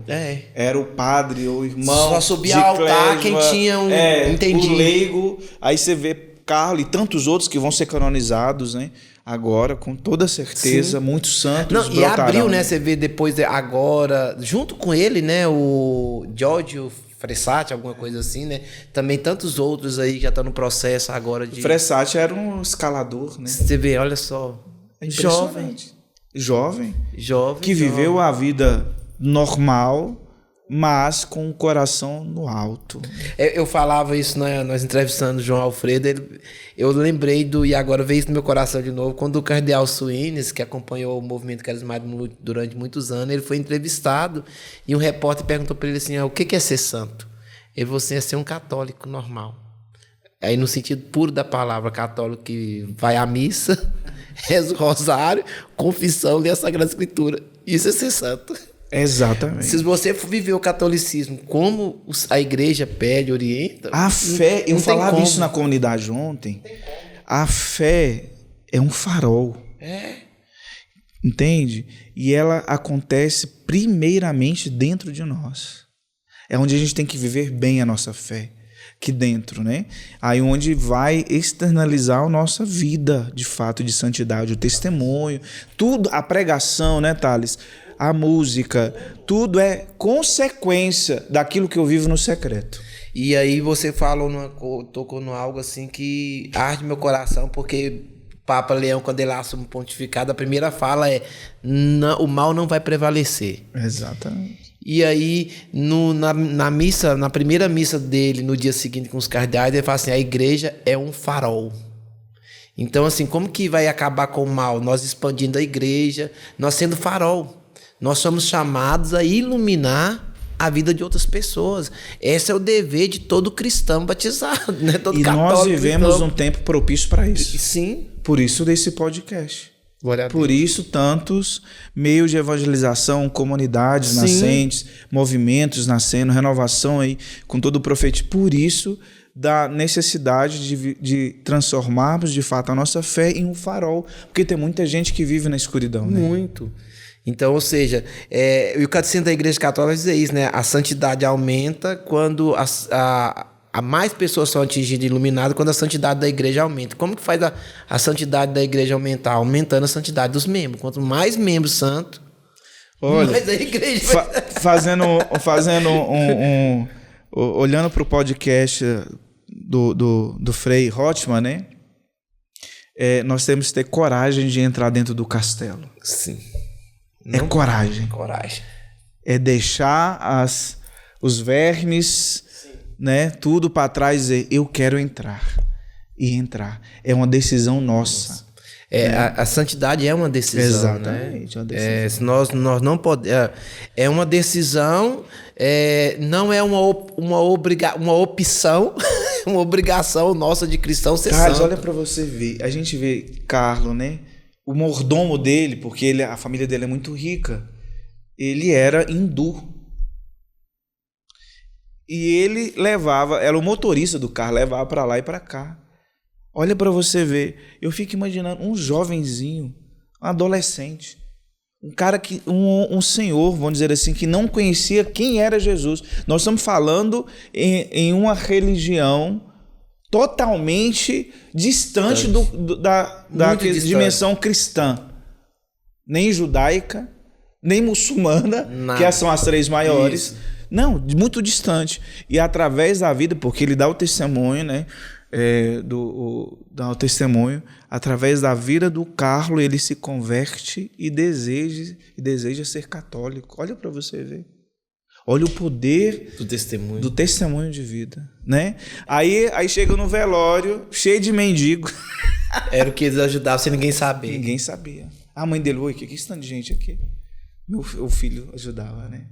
Era o padre, o irmão. Só subia ao altar quem tinha entendido. O leigo. Aí você vê Carlos e tantos outros que vão ser canonizados, né? Agora, com toda certeza, sim, muitos santos brotarão. E abriu, né? Você vê depois, agora, junto com ele, né? O Giorgio Frassati, alguma coisa assim, né? Também tantos outros aí que já estão no processo agora de... O Frassati era um escalador, né? Você vê, olha só. Jovem. Que viveu a vida normal, mas com o coração no alto. Eu falava isso, nós entrevistando o João Alfredo, eu lembrei e agora veio isso no meu coração de novo, quando o cardeal Suínes, que acompanhou o movimento carismático durante muitos anos, ele foi entrevistado e um repórter perguntou para ele assim, o que é ser santo? Ele falou assim, é ser um católico normal. Aí no sentido puro da palavra, católico que vai à missa, reza o rosário, confissão, lê a Sagrada Escritura. Isso é ser santo. Exatamente. Se você viver o catolicismo como a igreja pede, orienta... A fé, eu falava isso na comunidade ontem, a fé é um farol. Entende? E ela acontece primeiramente dentro de nós. É onde a gente tem que viver bem a nossa fé. Aqui dentro, né? Aí onde vai externalizar a nossa vida, de fato, de santidade, o testemunho, tudo, a pregação, né, Thales? A música, tudo é consequência daquilo que eu vivo no secreto. E aí você tocou no algo assim que arde meu coração, porque Papa Leão, quando ele assume o pontificado, a primeira fala é o mal não vai prevalecer. Exatamente. E aí, na missa, na primeira missa dele, no dia seguinte com os cardeais, ele fala assim, a igreja é um farol. Então, assim, como que vai acabar com o mal? Nós expandindo a igreja, nós sendo farol. Nós somos chamados a iluminar a vida de outras pessoas. Esse é o dever de todo cristão batizado, né? Todo e nós vivemos um tempo propício para isso. Sim. Por isso desse podcast. Por isso tantos meios de evangelização, comunidades nascentes, movimentos nascendo, renovação aí com todo o profeta. Por isso da necessidade de transformarmos de fato a nossa fé em um farol, porque tem muita gente que vive na escuridão. Muito. Então, ou seja, o catecismo da Igreja Católica diz isso, né? A santidade aumenta quando a mais pessoas são atingidas e iluminadas, quando a santidade da igreja aumenta. Como que faz a santidade da igreja aumentar? Aumentando a santidade dos membros. Quanto mais membros santos, mais a igreja olhando para o podcast do Frei Rothman, né? Nós temos que ter coragem de entrar dentro do castelo. Sim. Coragem. Coragem. É deixar os vermes, né, tudo para trás e dizer, eu quero entrar. E entrar. É uma decisão nossa. A santidade é uma decisão. Exatamente. Né? Uma decisão. Nós não podemos. É uma decisão, não é uma opção, uma obrigação nossa de cristão ser santo. Olha para você ver. A gente vê Carlos, né? O mordomo dele, porque a família dele é muito rica, ele era hindu. E ele era o motorista do carro, levava para lá e para cá. Olha para você ver, eu fico imaginando um jovenzinho, um adolescente, um cara um senhor, vamos dizer assim, que não conhecia quem era Jesus. Nós estamos falando em uma religião totalmente distante da dimensão cristã. Nem judaica, nem muçulmana, que são as três maiores. Isso. Não, muito distante. E através da vida, porque ele dá o testemunho, né? dá o testemunho, através da vida do Carlos, ele se converte e deseja ser católico. Olha para você ver. Olha o poder do testemunho de vida, né? Aí chega no velório, cheio de mendigo. Era o que eles ajudavam sem ninguém saber. Ninguém sabia. A mãe dele, oi, que tanto de gente aqui? O filho ajudava, né?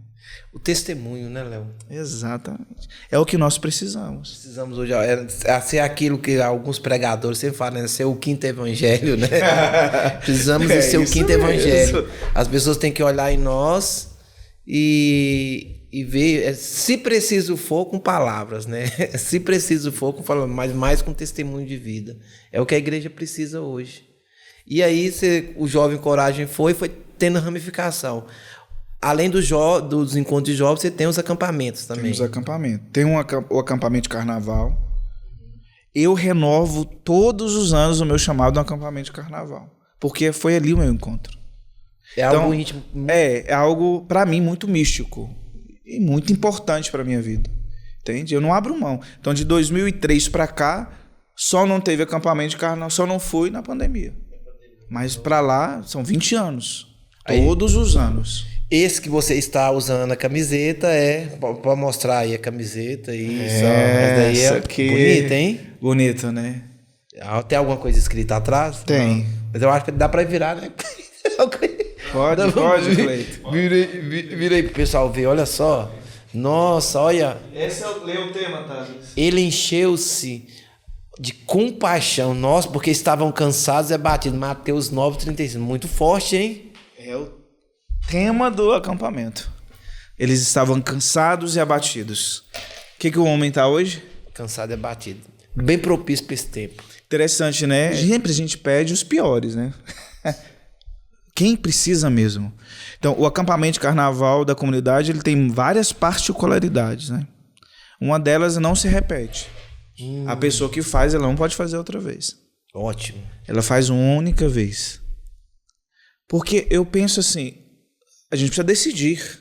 O testemunho, né, Léo? Exatamente. É o que nós precisamos. Precisamos hoje, ser aquilo que alguns pregadores sempre falam, né? Ser o quinto evangelho, né? Precisamos de ser o quinto evangelho. As pessoas têm que olhar em nós e ver, se preciso for, com palavras, né? Se preciso for, com palavras, mas mais com testemunho de vida. É o que a igreja precisa hoje. E aí, o Jovem Coragem foi tendo ramificação. Além dos encontros de jovens, você tem os acampamentos também. Tem os acampamentos. Tem o acampamento de carnaval. Eu renovo todos os anos o meu chamado no acampamento de carnaval. Porque foi ali o meu encontro. É algo íntimo. É algo, para mim, muito místico. E muito importante para minha vida. Entende? Eu não abro mão. Então, de 2003 para cá, só não teve acampamento de carnaval, só não fui na pandemia. Mas para lá, são 20 anos. Todos os anos. Esse que você está usando a camiseta para mostrar aí a camiseta. Isso, daí é bonita, hein? Bonito, né? Tem alguma coisa escrita atrás? Tem. Não. Mas eu acho que dá para virar, né? Pode, Cleito. Virei pro pessoal ver, olha só. Nossa, olha. Esse lê o tema, Thales. Ele encheu-se de compaixão, nossa, porque estavam cansados e abatidos. Mateus 9:35. Muito forte, hein? É o tema do acampamento. Eles estavam cansados e abatidos. O que o homem está hoje? Cansado e abatido. Bem propício para esse tempo. Interessante, né? Sempre a gente pede os piores, né? Quem precisa mesmo. Então, o acampamento de carnaval da comunidade, ele tem várias particularidades, né? Uma delas não se repete. A pessoa que faz, ela não pode fazer outra vez. Ótimo. Ela faz uma única vez. Porque eu penso assim, a gente precisa decidir,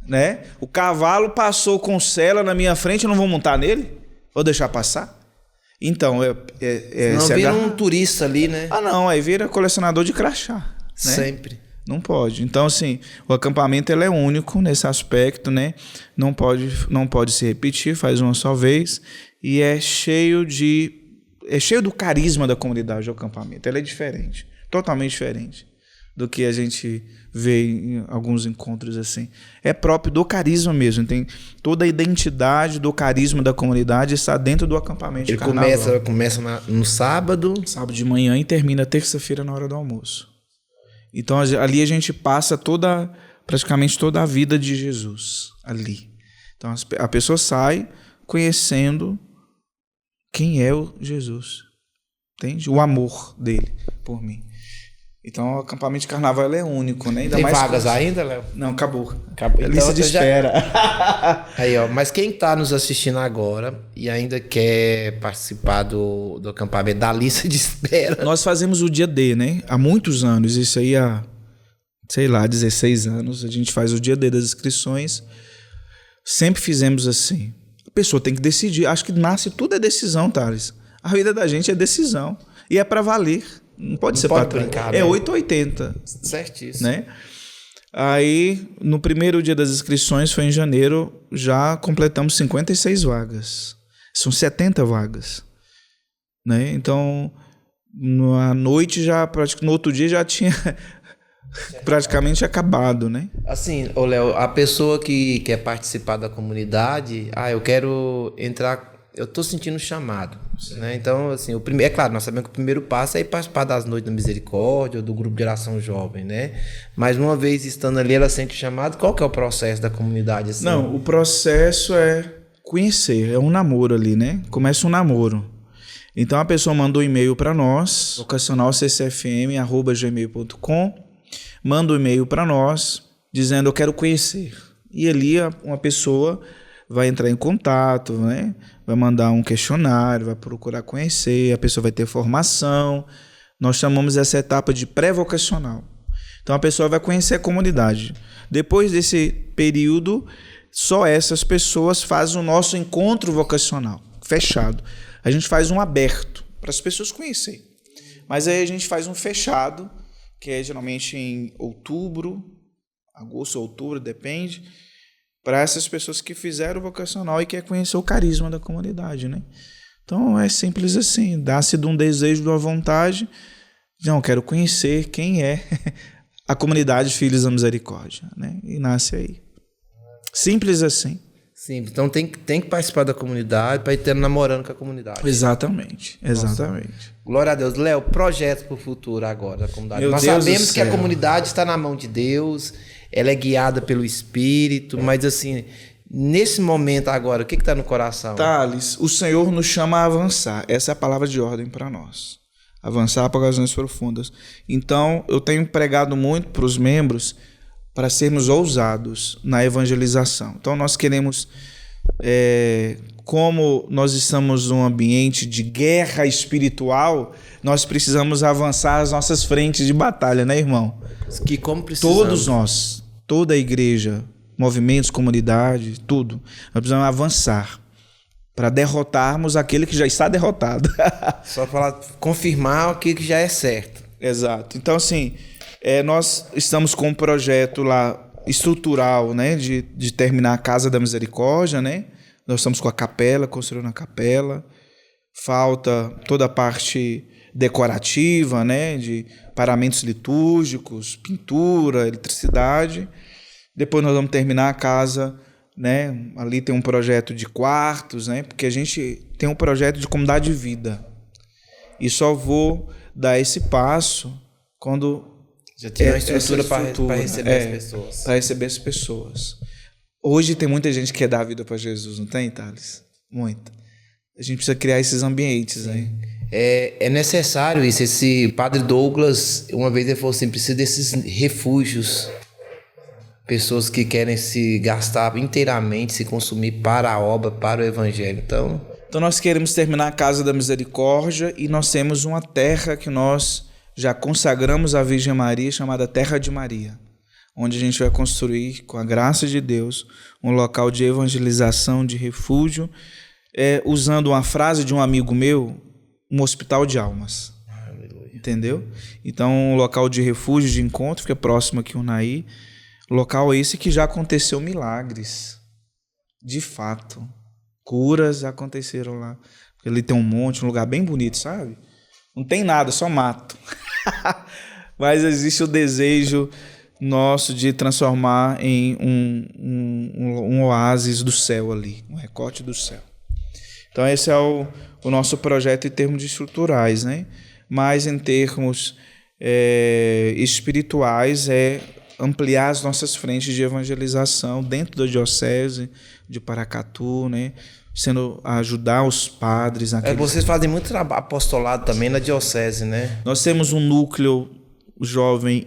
né? O cavalo passou com sela na minha frente, eu não vou montar nele? Vou deixar passar? Então, não vira um turista ali, né? Não, aí vira colecionador de crachá. Né? Sempre. Não pode. Então, assim, o acampamento ele é único nesse aspecto, né? Não pode se repetir, faz uma só vez. E é cheio do carisma da comunidade do acampamento. Ela é diferente, totalmente diferente do que a gente vê em alguns encontros assim. É próprio do carisma mesmo. Tem toda a identidade do carisma da comunidade está dentro do acampamento de carnaval. Ele começa no sábado. Sábado de manhã e termina terça-feira na hora do almoço. Então ali a gente passa praticamente toda a vida de Jesus ali. Então a pessoa sai conhecendo quem é o Jesus. Entende? O amor dele por mim. Então o acampamento de carnaval é único, né? Tem vagas ainda, Léo? Não, acabou. Então, lista de espera. Aí, ó, mas quem está nos assistindo agora e ainda quer participar do acampamento, da lista de espera. Nós fazemos o dia D, né? Há muitos anos, isso aí há, 16 anos, a gente faz o dia D das inscrições. Sempre fizemos assim. A pessoa tem que decidir. Acho que tudo é decisão, Thales. A vida da gente é decisão. E é para valer. Não pode ser para brincar. É 8 ou 80. Certíssimo. Né? Aí, no primeiro dia das inscrições, foi em janeiro, já completamos 56 vagas. São 70 vagas. Né? Então, à noite, no outro dia já tinha praticamente acabado. Né? Assim, Léo, a pessoa que quer participar da comunidade, eu quero entrar... Eu estou sentindo chamado, né? Então, assim, é claro, nós sabemos que o primeiro passo é ir participar das Noites da Misericórdia ou do grupo de oração jovem, né? Mas uma vez estando ali, ela sente o chamado. Qual que é o processo da comunidade? Assim? Não, o processo é conhecer, é um namoro ali, né? Começa um namoro. Então, a pessoa manda um e-mail para nós, vocacionalccfm@gmail.com, manda um e-mail para nós, dizendo, eu quero conhecer. E ali uma pessoa vai entrar em contato, né? Vai mandar um questionário, vai procurar conhecer, a pessoa vai ter formação. Nós chamamos essa etapa de pré-vocacional. Então a pessoa vai conhecer a comunidade. Depois desse período, só essas pessoas fazem o nosso encontro vocacional, fechado. A gente faz um aberto para as pessoas conhecerem. Mas aí a gente faz um fechado, que é geralmente em outubro, agosto ou outubro, depende, para essas pessoas que fizeram o vocacional e querem conhecer o carisma da comunidade, né? Então é simples assim, dá-se de um desejo, de uma vontade, não, quero conhecer quem é a comunidade Filhos da Misericórdia, né? E nasce aí. Simples assim. Sim, então tem que participar da comunidade para ir tendo namorando com a comunidade. Exatamente. Nossa. Glória a Deus. Léo, projetos para o futuro agora da comunidade. Nós Deus sabemos do que a céu. comunidade está na mão de Deus, ela é guiada pelo Espírito, mas assim, nesse momento agora, o que está no coração? Thales, o Senhor nos chama a avançar. Essa é a palavra de ordem para nós. Avançar para razões profundas. Então, eu tenho pregado muito para os membros para sermos ousados na evangelização. Então, nós queremos, como nós estamos num ambiente de guerra espiritual, nós precisamos avançar as nossas frentes de batalha, né, irmão? Que como precisamos. Todos nós, toda a igreja, movimentos, comunidade, tudo, nós precisamos avançar para derrotarmos aquele que já está derrotado. Só falar, confirmar aquilo que já é certo. Exato. Então, assim, nós estamos com um projeto lá estrutural, né, de terminar a Casa da Misericórdia, né? Nós estamos com a capela, construindo a capela. Falta toda a parte decorativa, né, de paramentos litúrgicos, pintura, eletricidade. Depois nós vamos terminar a casa, né? Ali tem um projeto de quartos, né? Porque a gente tem um projeto de comunidade de vida. E só vou dar esse passo quando já tem uma estrutura para receber as pessoas. Para receber as pessoas. Hoje tem muita gente que quer dar a vida para Jesus, não tem, Thales? Muita. A gente precisa criar esses ambientes aí. É necessário isso. Esse Padre Douglas, uma vez ele falou assim, precisa desses refúgios. Pessoas que querem se gastar inteiramente, se consumir para a obra, para o evangelho. Então nós queremos terminar a Casa da Misericórdia e nós temos uma terra que nós já consagramos à Virgem Maria, chamada Terra de Maria, onde a gente vai construir, com a graça de Deus, um local de evangelização, de refúgio, usando uma frase de um amigo meu, um hospital de almas. Aleluia. Entendeu? Então, um local de refúgio, de encontro, fica próximo aqui o Unaí. Local esse que já aconteceu milagres. De fato. Curas aconteceram lá. Porque ali tem um monte, um lugar bem bonito, sabe? Não tem nada, só mato. Mas existe o desejo nosso de transformar em um oásis do céu ali. Um recorte do céu. Então esse é o nosso projeto em termos estruturais, né? Mas em termos espirituais ampliar as nossas frentes de evangelização dentro da diocese de Paracatu, né? Ajudar os padres. Vocês fazem muito apostolado também na diocese, né? Nós temos um núcleo jovem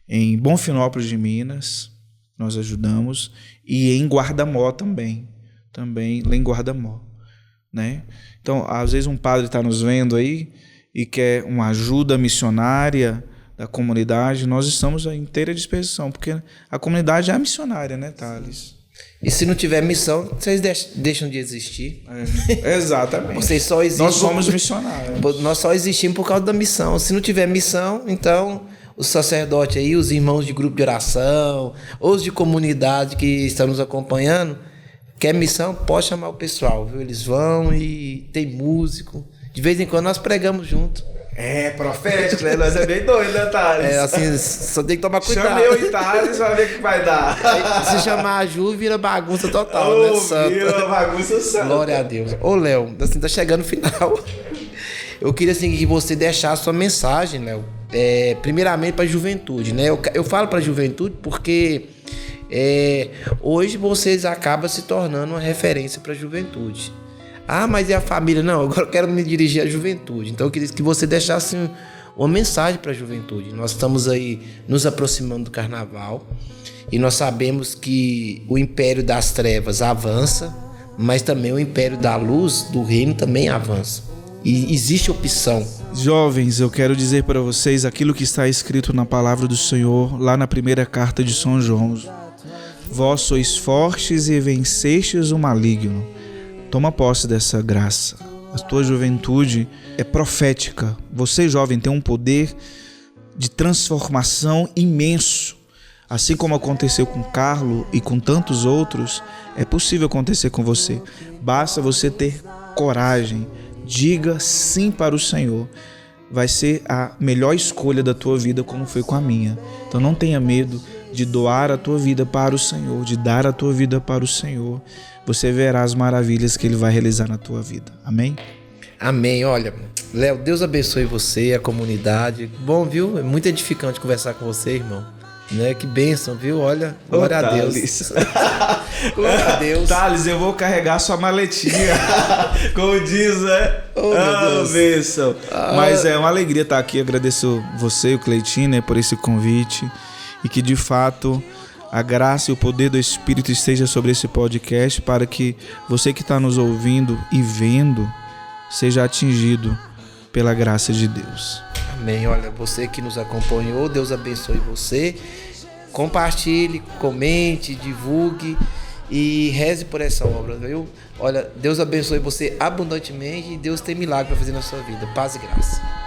em Bonfinópolis de Minas, nós ajudamos, e em Guardamó também lá em Guardamó, né? Então, às vezes um padre está nos vendo aí e quer uma ajuda missionária da comunidade, nós estamos à inteira disposição, porque a comunidade é a missionária, né, Thales? E se não tiver missão, vocês deixam de existir. Exatamente. Vocês só existem. Nós somos missionários. Nós só existimos por causa da missão. Se não tiver missão, então os sacerdotes aí, os irmãos de grupo de oração, os de comunidade que estão nos acompanhando, quer missão, pode chamar o pessoal, viu? Eles vão e tem músico. De vez em quando nós pregamos junto. Profético, né? Nós é bem doido, né, Thales? Assim, só tem que tomar cuidado. Chama eu e Thales, vai ver o que vai dar. Se chamar a Ju, vira bagunça total, né, santo? Vira bagunça santa. Glória a Deus. Ô, Léo, assim, tá chegando o final. Eu queria, assim, que você deixasse a sua mensagem, Léo. Primeiramente para a juventude, né? Eu falo para a juventude porque hoje vocês acabam se tornando uma referência para a juventude. Ah, mas e a família? Não, agora eu quero me dirigir à juventude. Então eu queria que você deixasse uma mensagem para a juventude. Nós estamos aí nos aproximando do carnaval e nós sabemos que o império das trevas avança, mas também o império da luz, do reino, também avança. E existe opção. Jovens, eu quero dizer para vocês aquilo que está escrito na palavra do Senhor, lá na primeira carta de São João. Vós sois fortes e vencestes o maligno. Toma posse dessa graça. a tua juventude é profética. Você, jovem, tem um poder de transformação imenso. Assim como aconteceu com Carlo e com tantos outros, é possível acontecer com você. Basta você ter coragem. Diga sim para o Senhor. Vai ser a melhor escolha da tua vida, como foi com a minha. Então não tenha medo de doar a tua vida para o Senhor, de dar a tua vida para o Senhor. Você verá as maravilhas que Ele vai realizar na tua vida. Amém? Amém. Olha, Léo, Deus abençoe você, a comunidade. Bom, viu? É muito edificante conversar com você, irmão. Né? Que bênção, viu? Olha, glória a Deus. Glória a Deus. Thales, eu vou carregar sua maletinha. Como diz, né? Meu Deus. Bênção. Mas é uma alegria estar aqui. Agradeço você, o Cleitinho, né, por esse convite. E que, de fato, a graça e o poder do Espírito esteja sobre esse podcast para que você que está nos ouvindo e vendo seja atingido pela graça de Deus. Amém. Olha, você que nos acompanhou, Deus abençoe você. Compartilhe, comente, divulgue e reze por essa obra, viu? Olha, Deus abençoe você abundantemente e Deus tem milagre para fazer na sua vida. Paz e graça.